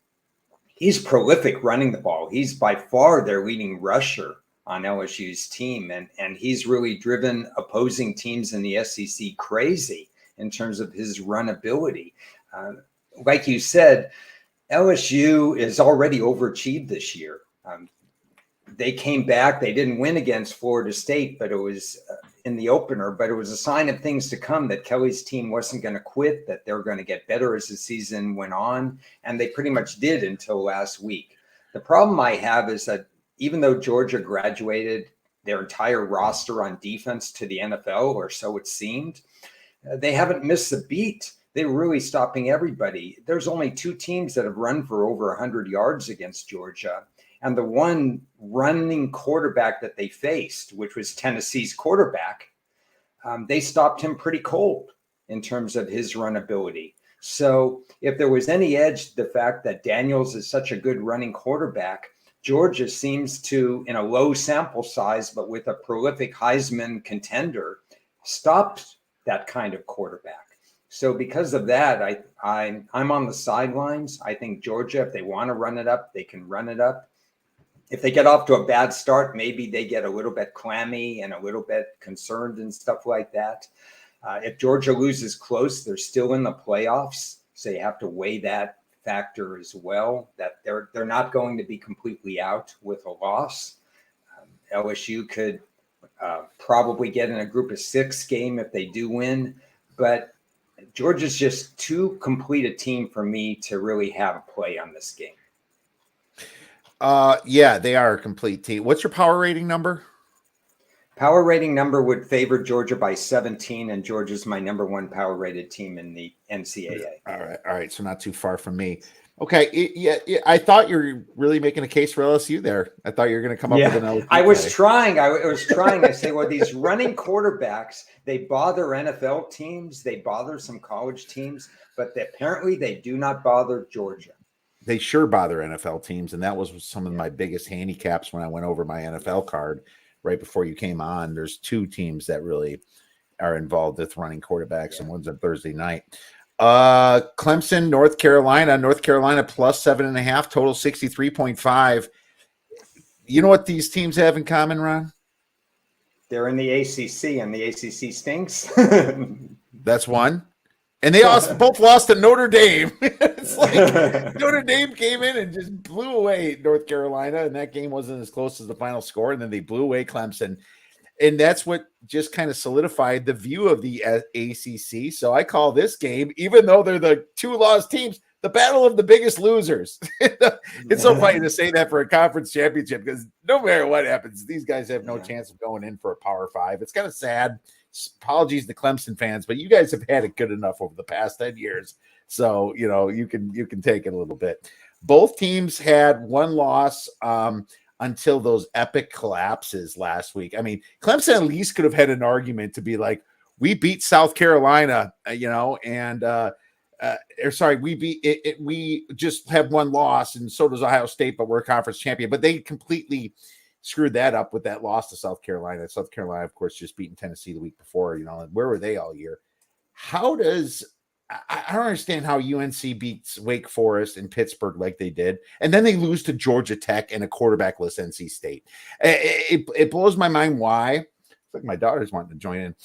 he's prolific running the ball. He's by far their leading rusher on LSU's team. And he's really driven opposing teams in the SEC crazy in terms of his run ability. Like you said, LSU is already overachieved this year. They came back. They didn't win against Florida State, but it was in the opener. But it was a sign of things to come that Kelly's team wasn't going to quit, that they're going to get better as the season went on. And they pretty much did until last week. The problem I have is that even though Georgia graduated their entire roster on defense to the NFL, or so it seemed, they haven't missed a beat. They're really stopping everybody. There's only 2 teams that have run for over 100 yards against Georgia. And the one running quarterback that they faced, which was Tennessee's quarterback, they stopped him pretty cold in terms of his run ability. So if there was any edge to the fact that Daniels is such a good running quarterback, Georgia seems to, in a low sample size, but with a prolific Heisman contender, stopped that kind of quarterback. So because of that, I'm on the sidelines. I think Georgia, if they want to run it up, they can run it up. If they get off to a bad start, maybe they get a little bit clammy and a little bit concerned and stuff like that. If Georgia loses close, they're still in the playoffs. So you have to weigh that factor as well, that they're not going to be completely out with a loss. LSU could probably get in a group of 6 game if they do win. But Georgia's just too complete a team for me to really have a play on this game. Yeah, they are a complete team. What's your power rating number? Power rating number would favor Georgia by 17, and Georgia's my number one power rated team in the NCAA. All right. So not too far from me. Okay, I thought you were really making a case for LSU there. I thought you were going to come up with an LSU I was play. trying. I was trying. I say, well, these running quarterbacks, they bother NFL teams, they bother some college teams, but apparently they do not bother Georgia. They sure bother NFL teams, and that was some of my biggest handicaps when I went over my NFL card right before you came on. There's two teams that really are involved with running quarterbacks, and one's on Thursday night. Clemson, North Carolina plus 7.5, total 63.5. You know what these teams have in common, Ron? They're in the ACC, and the ACC stinks. That's one. And they also both lost to Notre Dame. It's like Notre Dame came in and just blew away North Carolina, and that game wasn't as close as the final score. And then they blew away Clemson. And that's what just kind of solidified the view of the ACC. So I call this game, even though they're the two lost teams, the battle of the biggest losers. It's so funny to say that for a conference championship, because no matter what happens, these guys have no chance of going in for a Power 5. It's kind of sad. Apologies to Clemson fans, but you guys have had it good enough over the past 10 years. So, you can take it a little bit. Both teams had one loss until those epic collapses last week. I mean, Clemson at least could have had an argument to be like, we beat South Carolina, we just have one loss, and so does Ohio State, but we're a conference champion. But they completely screwed that up with that loss to South Carolina. South Carolina, of course, just beating Tennessee the week before. Where were they all year? I don't understand how UNC beats Wake Forest and Pittsburgh like they did, and then they lose to Georgia Tech and a quarterbackless NC State. It blows my mind why. It's like my daughter's wanting to join in.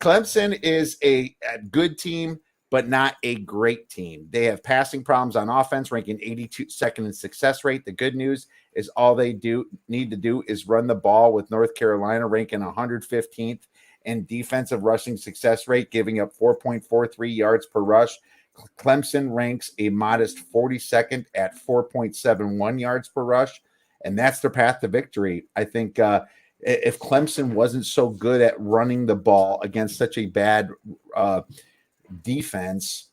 Clemson is a good team, but not a great team. They have passing problems on offense, ranking 82nd in success rate. The good news is all they need to do is run the ball, with North Carolina ranking 115th in defensive rushing success rate, giving up 4.43 yards per rush. Clemson ranks a modest 42nd at 4.71 yards per rush, and that's their path to victory. I think if Clemson wasn't so good at running the ball against such a bad defense,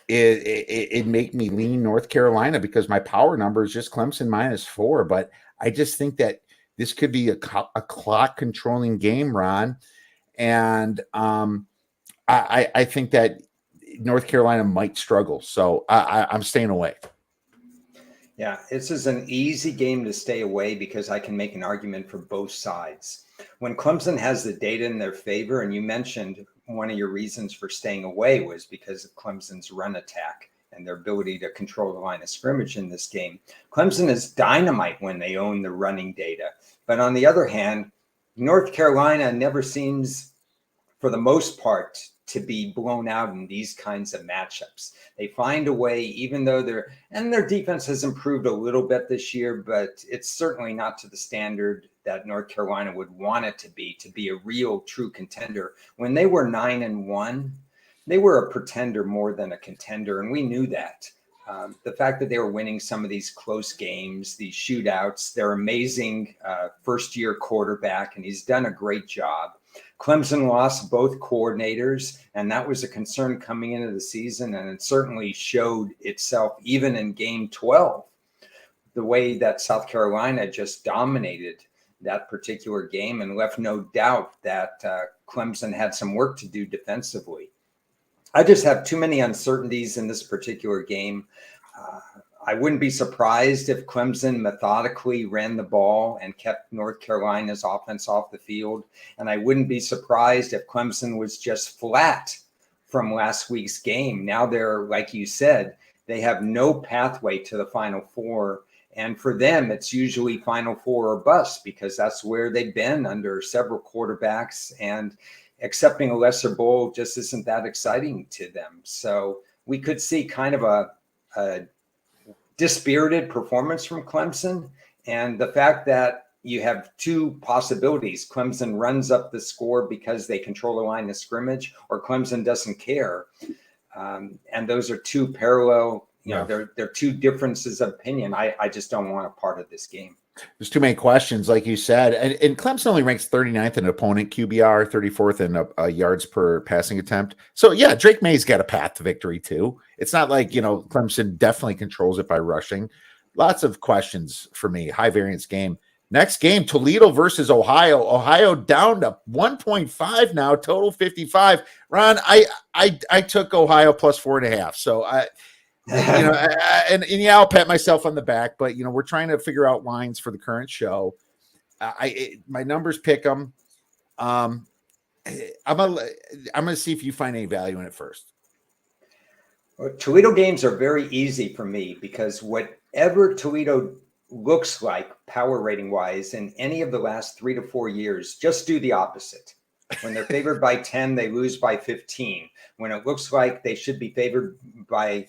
it'd make me lean North Carolina, because my power number is just Clemson -4. But I just think that this could be a clock controlling game, Ron. And I think that North Carolina might struggle. So I'm staying away. Yeah, this is an easy game to stay away, because I can make an argument for both sides. When Clemson has the data in their favor, and you mentioned one of your reasons for staying away was because of Clemson's run attack and their ability to control the line of scrimmage in this game. Clemson is dynamite when they own the running data. But on the other hand, North Carolina never seems, for the most part, to be blown out in these kinds of matchups. They find a way, even though their defense has improved a little bit this year, but it's certainly not to the standard that North Carolina would want it to be a real true contender. When they were 9-1, they were a pretender more than a contender, and we knew that. The fact that they were winning some of these close games, these shootouts, their amazing first-year quarterback, and he's done a great job. Clemson lost both coordinators, and that was a concern coming into the season, and it certainly showed itself even in Game 12, the way that South Carolina just dominated that particular game and left no doubt that Clemson had some work to do defensively. I just have too many uncertainties in this particular game. I wouldn't be surprised if Clemson methodically ran the ball and kept North Carolina's offense off the field. And I wouldn't be surprised if Clemson was just flat from last week's game. Now they're, like you said, they have no pathway to the Final Four. And for them, it's usually Final Four or bust, because that's where they've been under several quarterbacks. And accepting a lesser bowl just isn't that exciting to them. So we could see kind of a dispirited performance from Clemson. And the fact that you have two possibilities. Clemson runs up the score because they control the line of scrimmage, or Clemson doesn't care. And those are two parallel, they're two differences of opinion. I just don't want a part of this game. There's too many questions, like you said. And Clemson only ranks 39th in opponent QBR, 34th in yards per passing attempt. So, yeah, Drake May's got a path to victory, too. It's not like, Clemson definitely controls it by rushing. Lots of questions for me. High variance game. Next game, Toledo versus Ohio. Ohio down to 1.5 now, total 55. Ron, I took Ohio plus 4.5. So I'll pat myself on the back, but we're trying to figure out lines for the current show. My numbers pick them. I'm gonna see if you find any value in it first. Well, Toledo games are very easy for me because whatever Toledo looks like power rating wise in any of the last 3 to 4 years, just do the opposite. When they're favored by 10, they lose by 15. When it looks like they should be favored by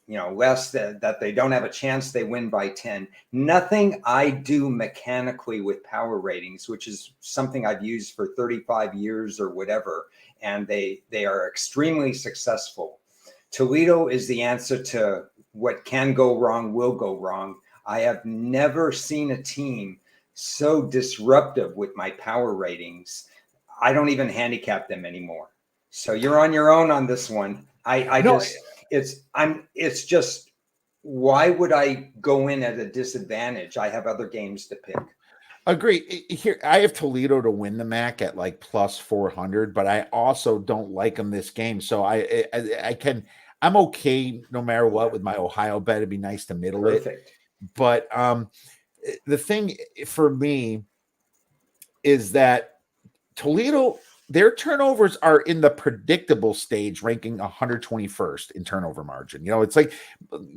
less, that they don't have a chance, they win by 10. Nothing I do mechanically with power ratings, which is something I've used for 35 years or whatever, and they are extremely successful. Toledo is the answer to what can go wrong, will go wrong. I have never seen a team so disruptive with my power ratings. I don't even handicap them anymore. So you're on your own on this one. It's just, why would I go in at a disadvantage? I have other games to pick. Agree. Here, I have Toledo to win the MAC at like plus 400, but I also don't like them this game. So I'm okay no matter what with my Ohio bet. It'd be nice to middle it. But the thing for me is that Toledo, their turnovers are in the predictable stage, ranking 121st in turnover margin. It's like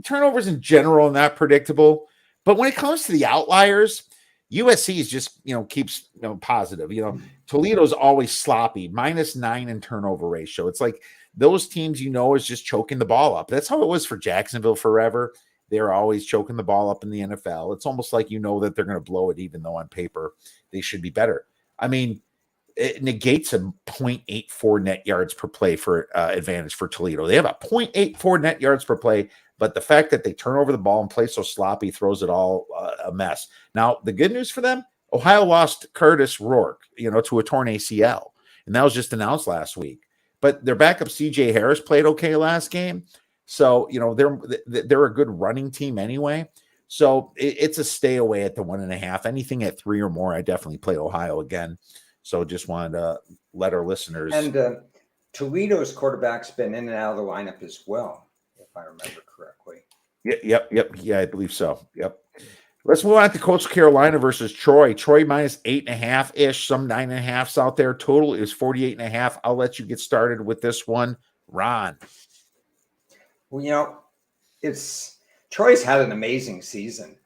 turnovers in general not predictable. But when it comes to the outliers, USC is just, keeps positive. Toledo's always sloppy, -9 in turnover ratio. It's like those teams, is just choking the ball up. That's how it was for Jacksonville forever. They're always choking the ball up in the NFL. It's almost like that they're going to blow it, even though on paper they should be better. I mean, it negates a 0.84 net yards per play for advantage for Toledo. They have a 0.84 net yards per play, but the fact that they turn over the ball and play so sloppy throws it all a mess. Now, the good news for them, Ohio lost Curtis Rourke, to a torn ACL, and that was just announced last week. But their backup CJ Harris played okay last game. So, they're a good running team anyway. So it's a stay away at the 1.5. Anything at 3 or more, I definitely play Ohio again. So just wanted to let our listeners. And Toledo's quarterback's been in and out of the lineup as well, if I remember correctly. Yep. Yeah, I believe so. Yep. Let's move on to Coastal Carolina versus Troy. Troy -8.5-ish, some 9.5s out there. Total is 48.5. I'll let you get started with this one, Ron. Well, Troy's had an amazing season.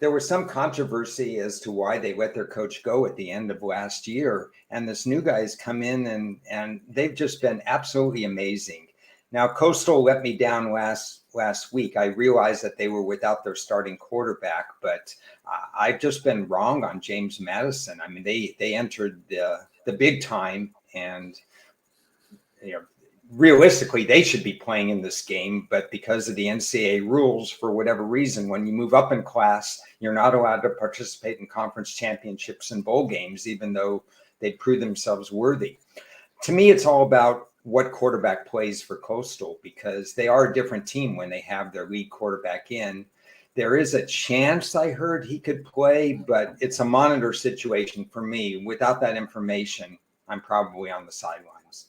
There was some controversy as to why they let their coach go at the end of last year. And this new guy's come in and they've just been absolutely amazing. Now, Coastal let me down last week. I realized that they were without their starting quarterback, but I've just been wrong on James Madison. I mean, they entered the big time, and realistically, they should be playing in this game, but because of the NCAA rules, for whatever reason, when you move up in class, you're not allowed to participate in conference championships and bowl games, even though they prove themselves worthy. To me, it's all about what quarterback plays for Coastal, because they are a different team when they have their lead quarterback in. There is a chance I heard he could play, but it's a monitor situation for me. Without that information, I'm probably on the sidelines.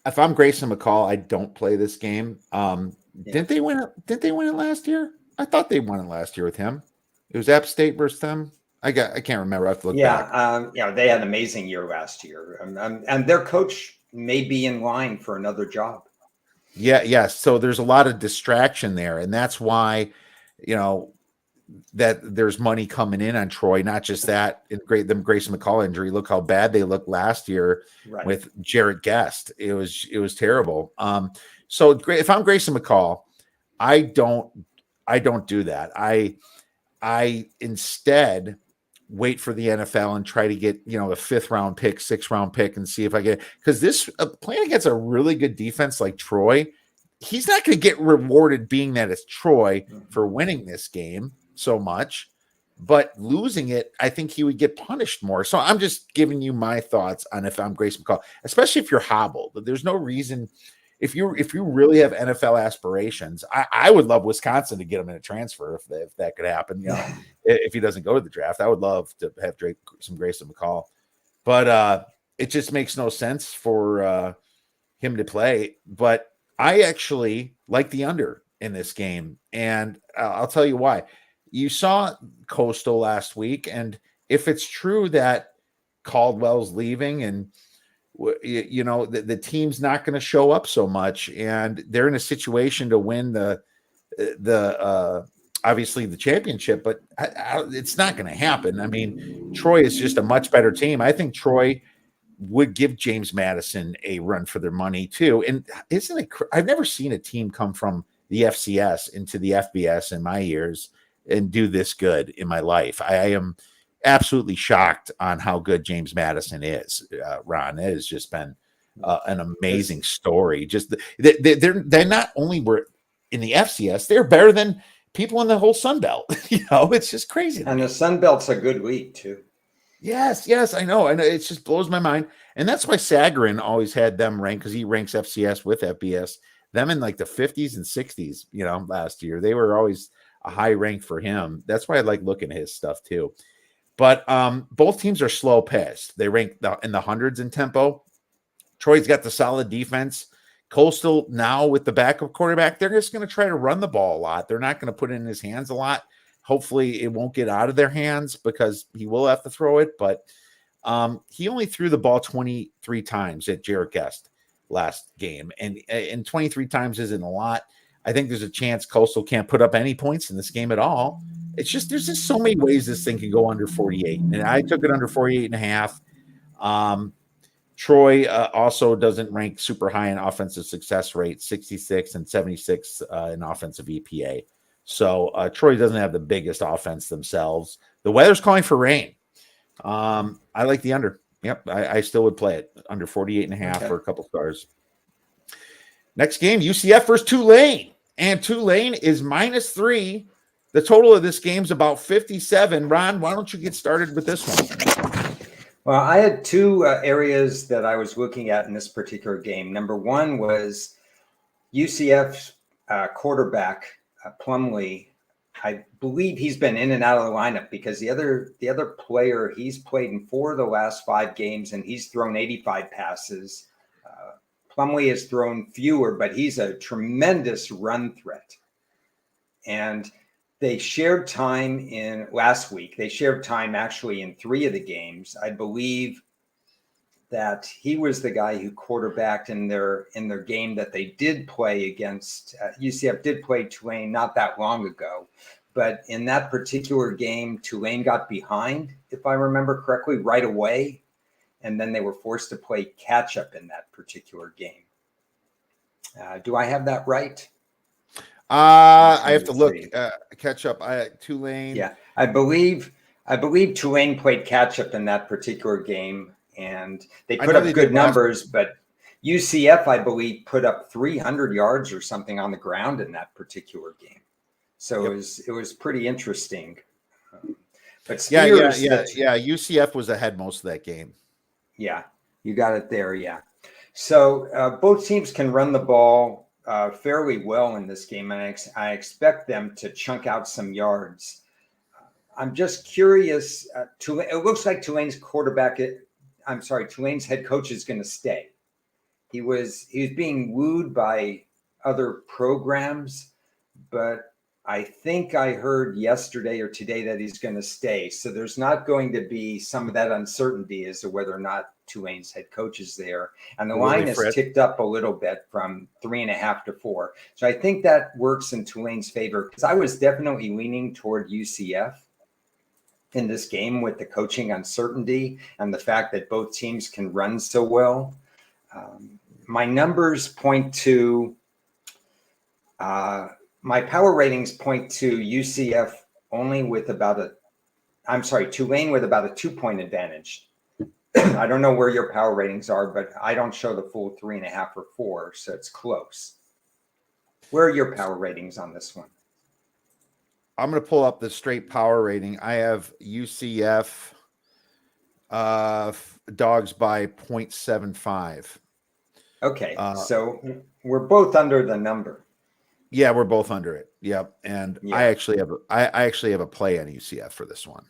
If I'm Grayson McCall, I don't play this game. Didn't they win it? Didn't they win it last year? I thought they won it last year with him. It was App State versus them. I can't remember. I have to look back. They had an amazing year last year, and their coach may be in line for another job. Yes. So there's a lot of distraction there, and that's why, that there's money coming in on Troy. Not just that, them Grayson McCall injury. Look how bad they looked last year with Jarrett Guest. It was terrible. So if I'm Grayson McCall, I don't do that. I instead wait for the NFL and try to get, a 5th round pick, 6th round pick and see if I get, because this playing against a really good defense like Troy, he's not going to get rewarded being that it's Troy for winning this game so much, but losing it, I think he would get punished more. So I'm just giving you my thoughts on if I'm Grayson McCall, especially if you're hobbled. There's no reason. If you really have NFL aspirations, I would love Wisconsin to get him in a transfer if that could happen. If he doesn't go to the draft, I would love to have some Grayson McCall, but it just makes no sense for him to play. But I actually like the under in this game, and I'll tell you why. You saw Coastal last week, and if it's true that Caldwell's leaving and the team's not going to show up so much, and they're in a situation to win the obviously the championship, but it's not going to happen. I mean, Troy is just a much better team. I think Troy would give James Madison a run for their money too. And isn't it? I've never seen a team come from the FCS into the FBS in my years and do this good in my life. I am absolutely shocked on how good James Madison is. Ron, it has just been an amazing story. Just they're not only were in the FCS, they're better than people in the whole Sun Belt. It's just crazy. And the Sun Belt's a good league too. Yes, I know. It just blows my mind. And that's why Sagarin always had them ranked, because he ranks FCS with FBS, them in like the 50s and 60s, last year. They were always a high rank for him. That's why I like looking at his stuff too. But both teams are slow paced. They rank in the hundreds in tempo. Troy's got the solid defense. Coastal now with the backup quarterback, they're just going to try to run the ball a lot. They're not going to put it in his hands a lot. Hopefully it won't get out of their hands because he will have to throw it. But he only threw the ball 23 times at Jarrett Guest last game. And 23 times isn't a lot. I think there's a chance Coastal can't put up any points in this game at all. It's just, there's just so many ways this thing can go under 48. And I took it under 48.5. Troy also doesn't rank super high in offensive success rate, 66 and 76 in offensive EPA. So Troy doesn't have the biggest offense themselves. The weather's calling for rain. I like the under. Yep, I still would play it under 48.5 for a couple stars. Next game, UCF versus Tulane. And Tulane is -3. The total of this game is about 57. Ron, why don't you get started with this one? Well, I had two areas that I was looking at in this particular game. Number one was UCF's quarterback, Plumlee. I believe he's been in and out of the lineup because the other player, he's played in 4 of the last 5 games and he's thrown 85 passes. Plumlee has thrown fewer, but he's a tremendous run threat. And they shared time last week. They shared time actually in 3 of the games. I believe that he was the guy who quarterbacked in their game that they did play against. UCF did play Tulane not that long ago. But in that particular game, Tulane got behind, if I remember correctly, right away. And then they were forced to play catch up in that particular game. Do I have that right? I have to look. Catch up. Tulane. Yeah, I believe Tulane played catch up in that particular game, and they put up good numbers. But UCF, I believe, put up 300 yards or something on the ground in that particular game. So it was pretty interesting. But Spears, yeah. UCF was ahead most of that game. Yeah, you got it there. Yeah. So both teams can run the ball fairly well in this game, and I expect them to chunk out some yards. I'm just curious. It looks like Tulane's head coach is going to stay. He was being wooed by other programs, but I think I heard yesterday or today that he's going to stay. So there's not going to be some of that uncertainty as to whether or not Tulane's head coach is there. And the line has ticked up a little bit from 3.5 to 4. So I think that works in Tulane's favor, because I was definitely leaning toward UCF in this game with the coaching uncertainty and the fact that both teams can run so well. My numbers point to my power ratings point to UCF only with about a Tulane with about a 2-point advantage. I don't know where your power ratings are, but I don't show the full 3.5 or 4, so it's close. Where are your power ratings on this one? I'm going to pull up the straight power rating. I have UCF dogs by 0.75. Okay, so we're both under the number. Yeah, we're both under it. Yep, and Yeah. I actually have a play on UCF for this one.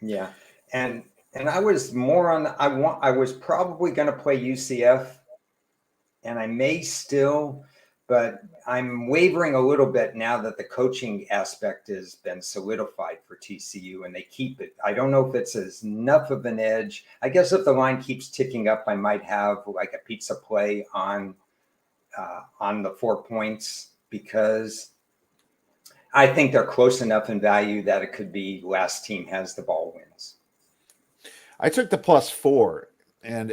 Yeah, and I was more on. I was probably going to play UCF, and I may still, but I'm wavering a little bit now that the coaching aspect has been solidified for TCU, and they keep it. I don't know if it's as enough of an edge. I guess if the line keeps ticking up, I might have like a pizza play on the 4 points, because I think they're close enough in value that it could be last team has the ball wins. I took the +4, and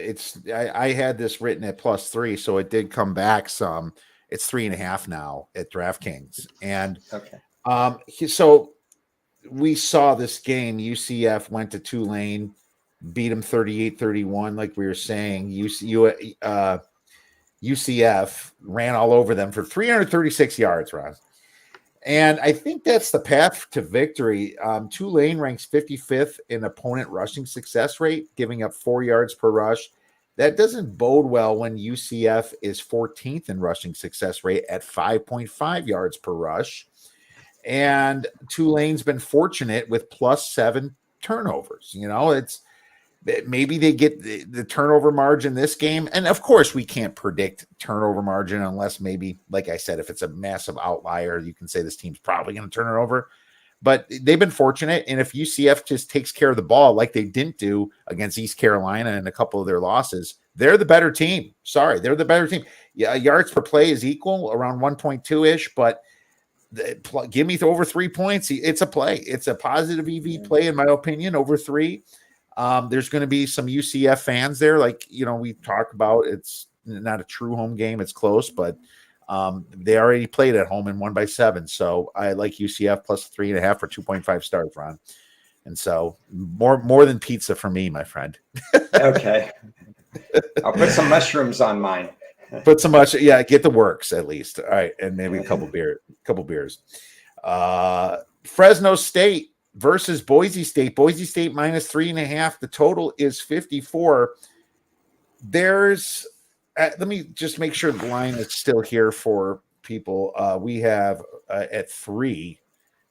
I had this written at +3, so it did come back some. It's 3.5 now at DraftKings, and okay. So we saw this game. UCF went to Tulane, beat them 38-31, like we were saying. UCF ran all over them for 336 yards, Ron. And I think that's the path to victory. Tulane ranks 55th in opponent rushing success rate, giving up 4 yards per rush. That doesn't bode well when UCF is 14th in rushing success rate at 5.5 yards per rush. And Tulane's been fortunate with +7 turnovers. It's maybe they get the turnover margin this game. And of course, we can't predict turnover margin unless maybe, like I said, if it's a massive outlier, you can say this team's probably going to turn it over. But they've been fortunate. And if UCF just takes care of the ball like they didn't do against East Carolina and a couple of their losses, they're the better team. Sorry, they're the better team. Yeah, yards per play is equal, around 1.2-ish, but give me over 3 points. It's a play. It's a positive EV play, in my opinion, over 3. There's going to be some UCF fans there. Like, we talk about, it's not a true home game. It's close, but they already played at home and won by 7. So I like UCF +3.5 for 2.5 stars, Ron. And so more than pizza for me, my friend. Okay. I'll put some mushrooms on mine. Put some much, yeah, get the works at least. All right, and maybe a couple beers. Fresno State versus Boise State. Boise State -3.5. The total is 54. There's let me just make sure the line is still here for people. We have at 3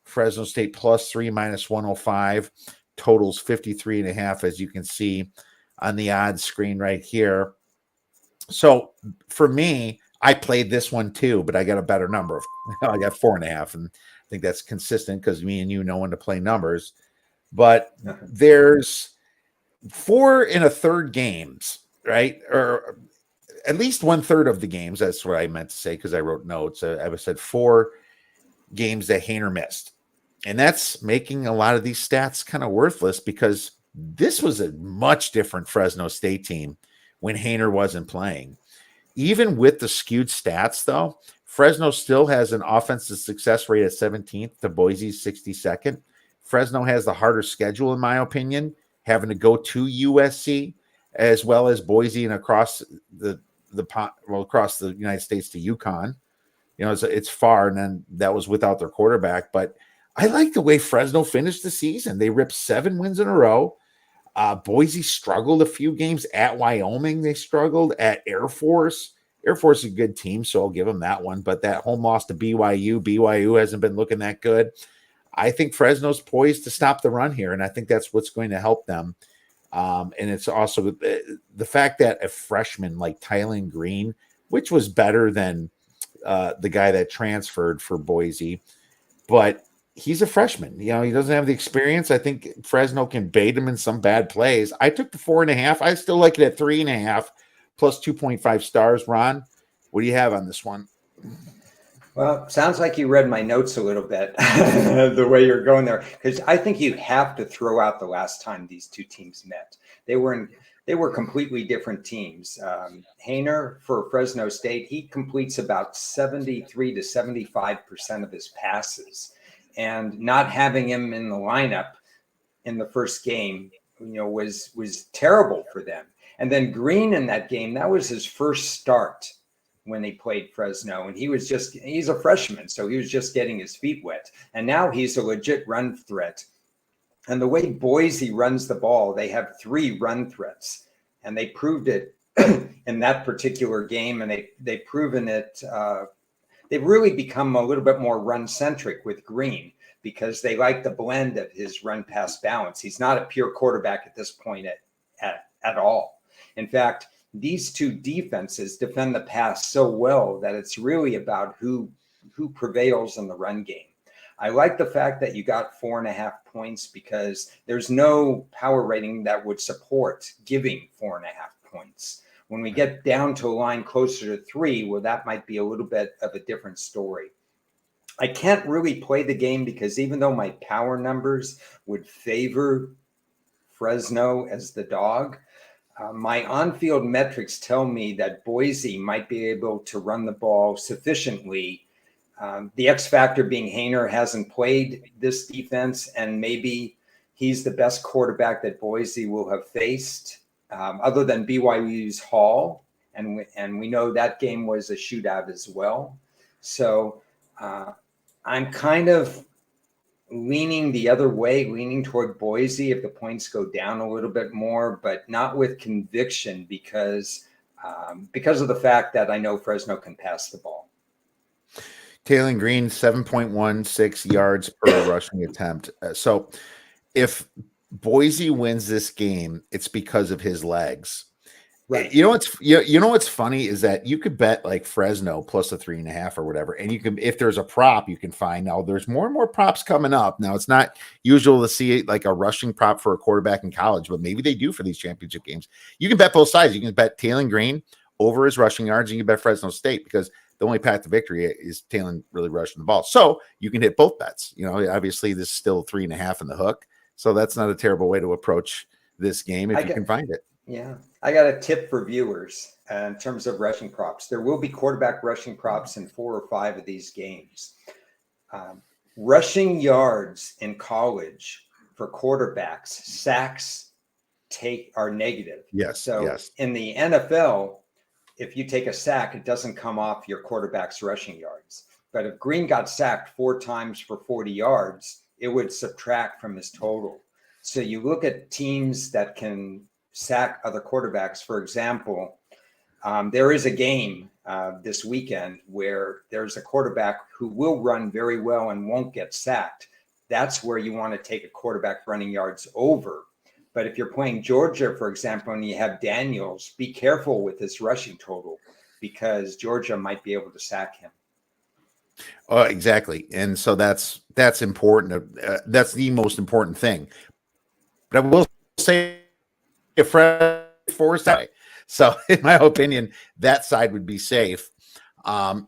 Fresno State +3 -105. Totals 53.5, as you can see on the odds screen right here. So for me, I played this one too, but I got a better number. I got 4.5, and I think that's consistent because me and you know when to play numbers. But there's 4 1/3 games, right? Or at least 1/3 of the games. That's what I meant to say because I wrote notes. I said 4 games that Haener missed. And that's making a lot of these stats kind of worthless because this was a much different Fresno State team when Haener wasn't playing. Even with the skewed stats, though, Fresno still has an offensive success rate at 17th to Boise's 62nd. Fresno has the harder schedule, in my opinion, having to go to USC as well as Boise and across across the United States to UConn. It's far, and then that was without their quarterback. But I like the way Fresno finished the season. They ripped 7 wins in a row. Boise struggled a few games at Wyoming. They struggled at Air Force. Air Force is a good team, so I'll give them that one. But that home loss to BYU hasn't been looking that good. I think Fresno's poised to stop the run here, and I think that's what's going to help them. And it's also the fact that a freshman like Tylen Green, which was better than the guy that transferred for Boise, but he's a freshman. He doesn't have the experience. I think Fresno can bait him in some bad plays. I took the 4.5. I still like it at 3.5 plus 2.5 stars. Ron, what do you have on this one? Well, sounds like you read my notes a little bit, the way you're going there, because I think you have to throw out the last time these two teams met. They were completely different teams. Haener for Fresno State, he completes about 73 to 75% of his passes. And not having him in the lineup in the first game, was terrible for them. And then Green in that game, that was his first start when they played Fresno. And he's a freshman, so he was just getting his feet wet. And now he's a legit run threat. And the way Boise runs the ball, they have 3 run threats. And they proved it in that particular game. And they've proven it. They've really become a little bit more run-centric with Green, because they like the blend of his run-pass balance. He's not a pure quarterback at this point at all. In fact, these two defenses defend the pass so well that it's really about who prevails in the run game. I like the fact that you got 4.5 points, because there's no power rating that would support giving 4.5 points. When we get down to a line closer to 3, well, that might be a little bit of a different story. I can't really play the game because even though my power numbers would favor Fresno as the dog, my on-field metrics tell me that Boise might be able to run the ball sufficiently. The X factor being Haener hasn't played this defense, and maybe he's the best quarterback that Boise will have faced, other than BYU's Hall. And we know that game was a shootout as well. So I'm kind of leaning the other way, leaning toward Boise if the points go down a little bit more, but not with conviction, because of the fact that I know Fresno can pass the ball. Taylor Green, 7.16 yards per rushing attempt. So if Boise wins this game, it's because of his legs. Right. You know what's funny is that you could bet like Fresno plus a 3.5 or whatever, and you can, if there's a prop, you can find. Now there's more and more props coming up. Now it's not usual to see like a rushing prop for a quarterback in college, but maybe they do for these championship games. You can bet both sides. You can bet Taylor Green over his rushing yards, and you can bet Fresno State, because the only path to victory is Taylor really rushing the ball. So you can hit both bets. Obviously this is still 3.5 in the hook, so that's not a terrible way to approach this game if you can find it. Yeah. I got a tip for viewers in terms of rushing props. There will be quarterback rushing props in 4 or 5 of these games. Rushing yards in college for quarterbacks, sacks are negative. Yes. So yes. In the NFL, if you take a sack, it doesn't come off your quarterback's rushing yards. But if Green got sacked 4 times for 40 yards, it would subtract from his total. So you look at teams that can sack other quarterbacks. For example, there is a game this weekend where there's a quarterback who will run very well and won't get sacked. That's where you want to take a quarterback running yards over. But if you're playing Georgia, for example, and you have Daniels, be careful with his rushing total, because Georgia might be able to sack him. Exactly. And so that's important. That's the most important thing. But I will say, for side. So in my opinion, that side would be safe.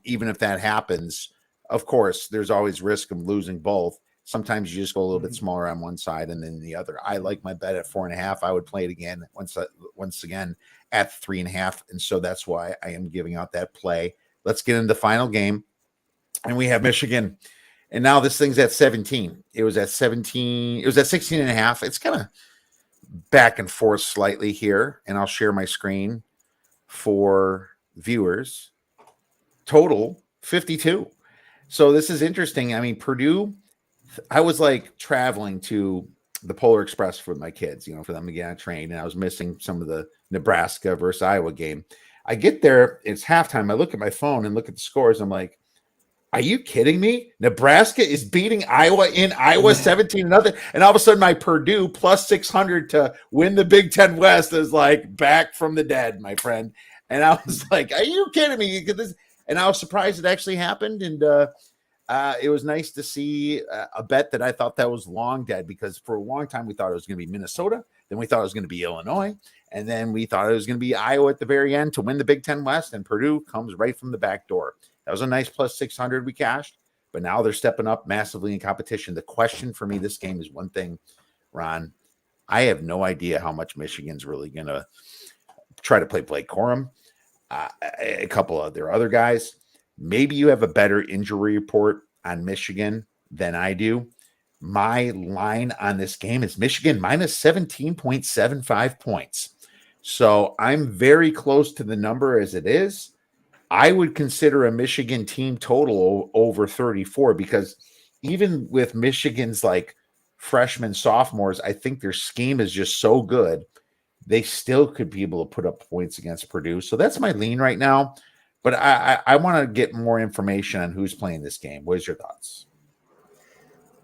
Even if that happens, of course, there's always risk of losing both. Sometimes you just go a little bit smaller on one side and then the other. I like my bet at 4.5. I would play it again once again at 3.5. And so that's why I am giving out that play. Let's get into the final game. And we have Michigan. And now this thing's at 17. It was at 17. It was at 16.5. It's kind of back and forth slightly here, and I'll share my screen for viewers. Total 52. So this is interesting. I mean, Purdue, I was like traveling to the Polar Express with my kids, for them to get on a train, and I was missing some of the Nebraska versus Iowa game. I get there, it's halftime. I look at my phone and look at the scores. I'm like, are you kidding me? Nebraska is beating Iowa in Iowa 17-0. And all of a sudden my Purdue plus 600 to win the Big Ten West is like back from the dead, my friend. And I was like, are you kidding me? And I was surprised it actually happened. And it was nice to see a bet that I thought that was long dead, because for a long time we thought it was going to be Minnesota. Then we thought it was going to be Illinois. And then we thought it was going to be Iowa at the very end to win the Big Ten West. And Purdue comes right from the back door. That was a nice plus 600 we cashed, but now they're stepping up massively in competition. The question for me this game is one thing, Ron. I have no idea how much Michigan's really going to try to play Blake Corum, a couple of their other guys. Maybe you have a better injury report on Michigan than I do. my line on this game is Michigan minus 17.75 points. So I'm very close to the number as it is. I would consider a Michigan team total over 34 because even with Michigan's like freshmen, sophomores, I think their scheme is just so good. They still could be able to put up points against Purdue. So that's my lean right now. But I want to get more information on who's playing this game. What is your thoughts?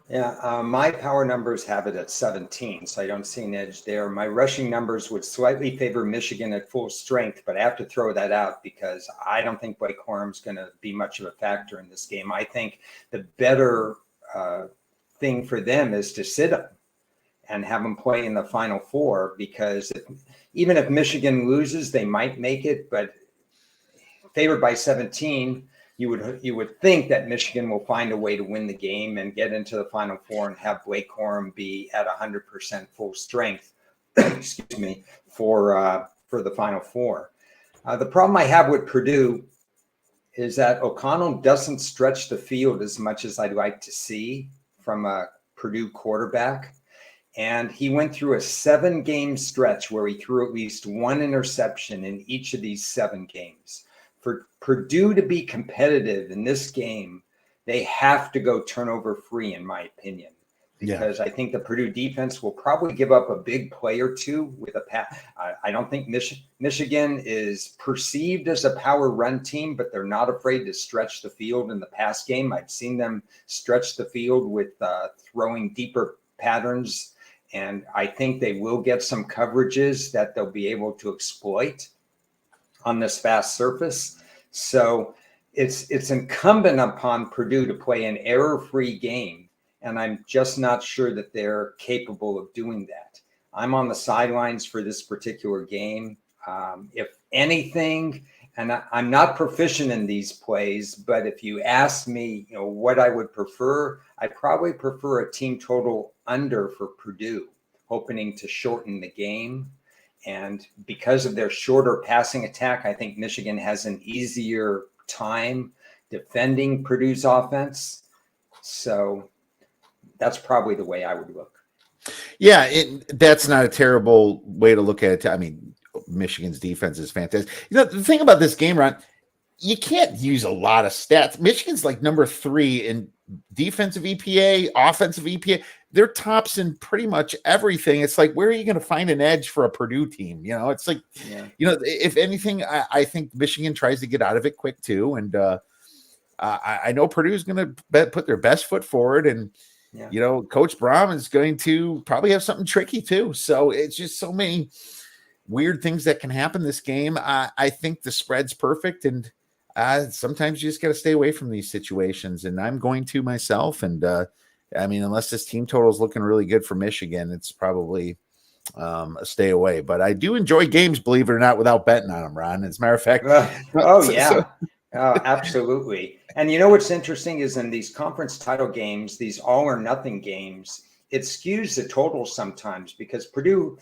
Yeah, my power numbers have it at 17, so I don't see an edge there. My rushing numbers would slightly favor Michigan at full strength, but I have to throw that out because I don't think Blake Corum's going to be much of a factor in this game. I think the better thing for them is to sit him and have him play in the Final Four, because even if Michigan loses, they might make it, but favored by 17, you would think that Michigan will find a way to win the game and get into the Final Four and have Blake Corum be at 100% full strength, excuse me, for the Final Four. The problem I have with Purdue is that O'Connell doesn't stretch the field as much as I'd like to see from a Purdue quarterback. And he went through a 7-game stretch where he threw at least one interception in each of these 7 games. For Purdue to be competitive in this game, they have to go turnover free, in my opinion, because I think the Purdue defense will probably give up a big play or two with a pass. I don't think Michigan is perceived as a power run team, but they're not afraid to stretch the field in the pass game. I've seen them stretch the field with throwing deeper patterns, and I think they will get some coverages that they'll be able to exploit on this fast surface. So it's incumbent upon Purdue to play an error-free game, and I'm just not sure that they're capable of doing that. I'm on the sidelines for this particular game. If anything, and I'm not proficient in these plays, but if you ask me, what I would prefer, I probably prefer a team total under for Purdue, hoping to shorten the game. And because of their shorter passing attack, I think Michigan has an easier time defending Purdue's offense. So that's probably the way I would look. Yeah, that's not a terrible way to look at it. I mean, Michigan's defense is fantastic. The thing about this game, Ron, you can't use a lot of stats. Michigan's like number 3 in defensive EPA, offensive EPA. They're tops in pretty much everything. It's like, where are you going to find an edge for a Purdue team? It's like, if anything, I think Michigan tries to get out of it quick too. And I know Purdue's going to put their best foot forward. And, Coach Braum is going to probably have something tricky too. So it's just so many weird things that can happen this game. I think the spread's perfect. And sometimes you just got to stay away from these situations. And I'm going to myself. And, unless this team total is looking really good for Michigan, it's probably a stay away. But I do enjoy games, believe it or not, without betting on them, Ron. As a matter of fact. Absolutely. And what's interesting is in these conference title games, these all or nothing games, it skews the total sometimes because Purdue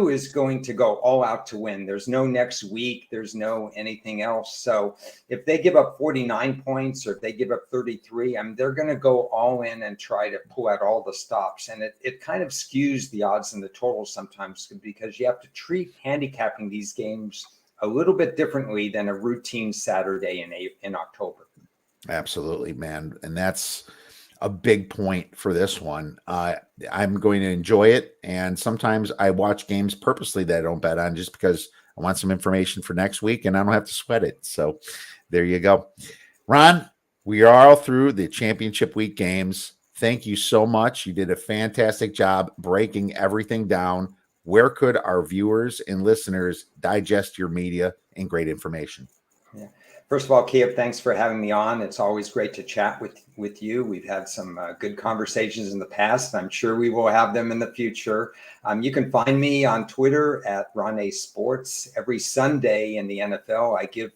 is going to go all out to win. There's no next week. There's no anything else. So if they give up 49 points or if they give up 33, they're going to go all in and try to pull out all the stops. And it kind of skews the odds and the total sometimes because you have to treat handicapping these games a little bit differently than a routine Saturday in October. Absolutely, man. And that's a big point for this one. I'm going to enjoy it. And sometimes I watch games purposely that I don't bet on just because I want some information for next week and I don't have to sweat it. So there you go. Ron, we are all through the championship week games. Thank you so much. You did a fantastic job breaking everything down. Where could our viewers and listeners digest your media and great information? Yeah. First of all, Kiev, thanks for having me on. It's always great to chat with you. We've had some good conversations in the past. I'm sure we will have them in the future. You can find me on Twitter at Ron Sports. Every Sunday in the NFL, I give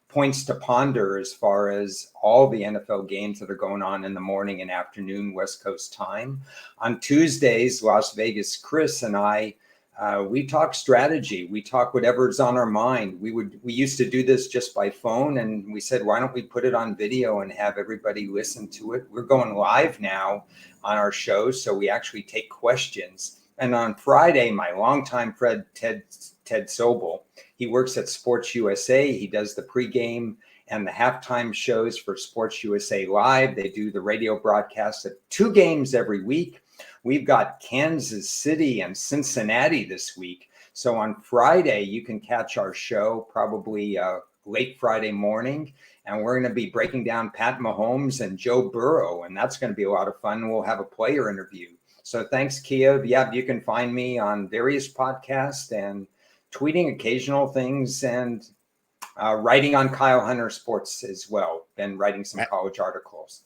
points to ponder as far as all the NFL games that are going on in the morning and afternoon West Coast time. On Tuesdays, Las Vegas Chris and I We talk strategy. We talk whatever's on our mind. We used to do this just by phone, and we said, why don't we put it on video and have everybody listen to it? We're going live now on our show, so we actually take questions. And on Friday, my longtime friend Ted Sobel, he works at Sports USA. He does the pregame and the halftime shows for Sports USA Live. They do the radio broadcast of 2 games every week. We've got Kansas City and Cincinnati this week. So on Friday, you can catch our show probably late Friday morning. And we're going to be breaking down Pat Mahomes and Joe Burrow. And that's going to be a lot of fun. We'll have a player interview. So thanks, Kia. Yeah, you can find me on various podcasts and tweeting occasional things and writing on Kyle Hunter Sports as well. Been writing some college articles.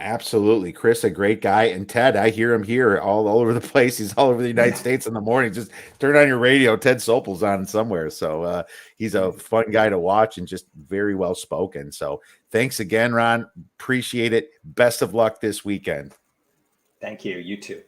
Absolutely. Chris, a great guy. And Ted, I hear him here all over the place. He's all over the United States in the morning. Just turn on your radio. Ted Sopel's on somewhere. So he's a fun guy to watch and just very well spoken. So thanks again, Ron. Appreciate it. Best of luck this weekend. Thank you. You too.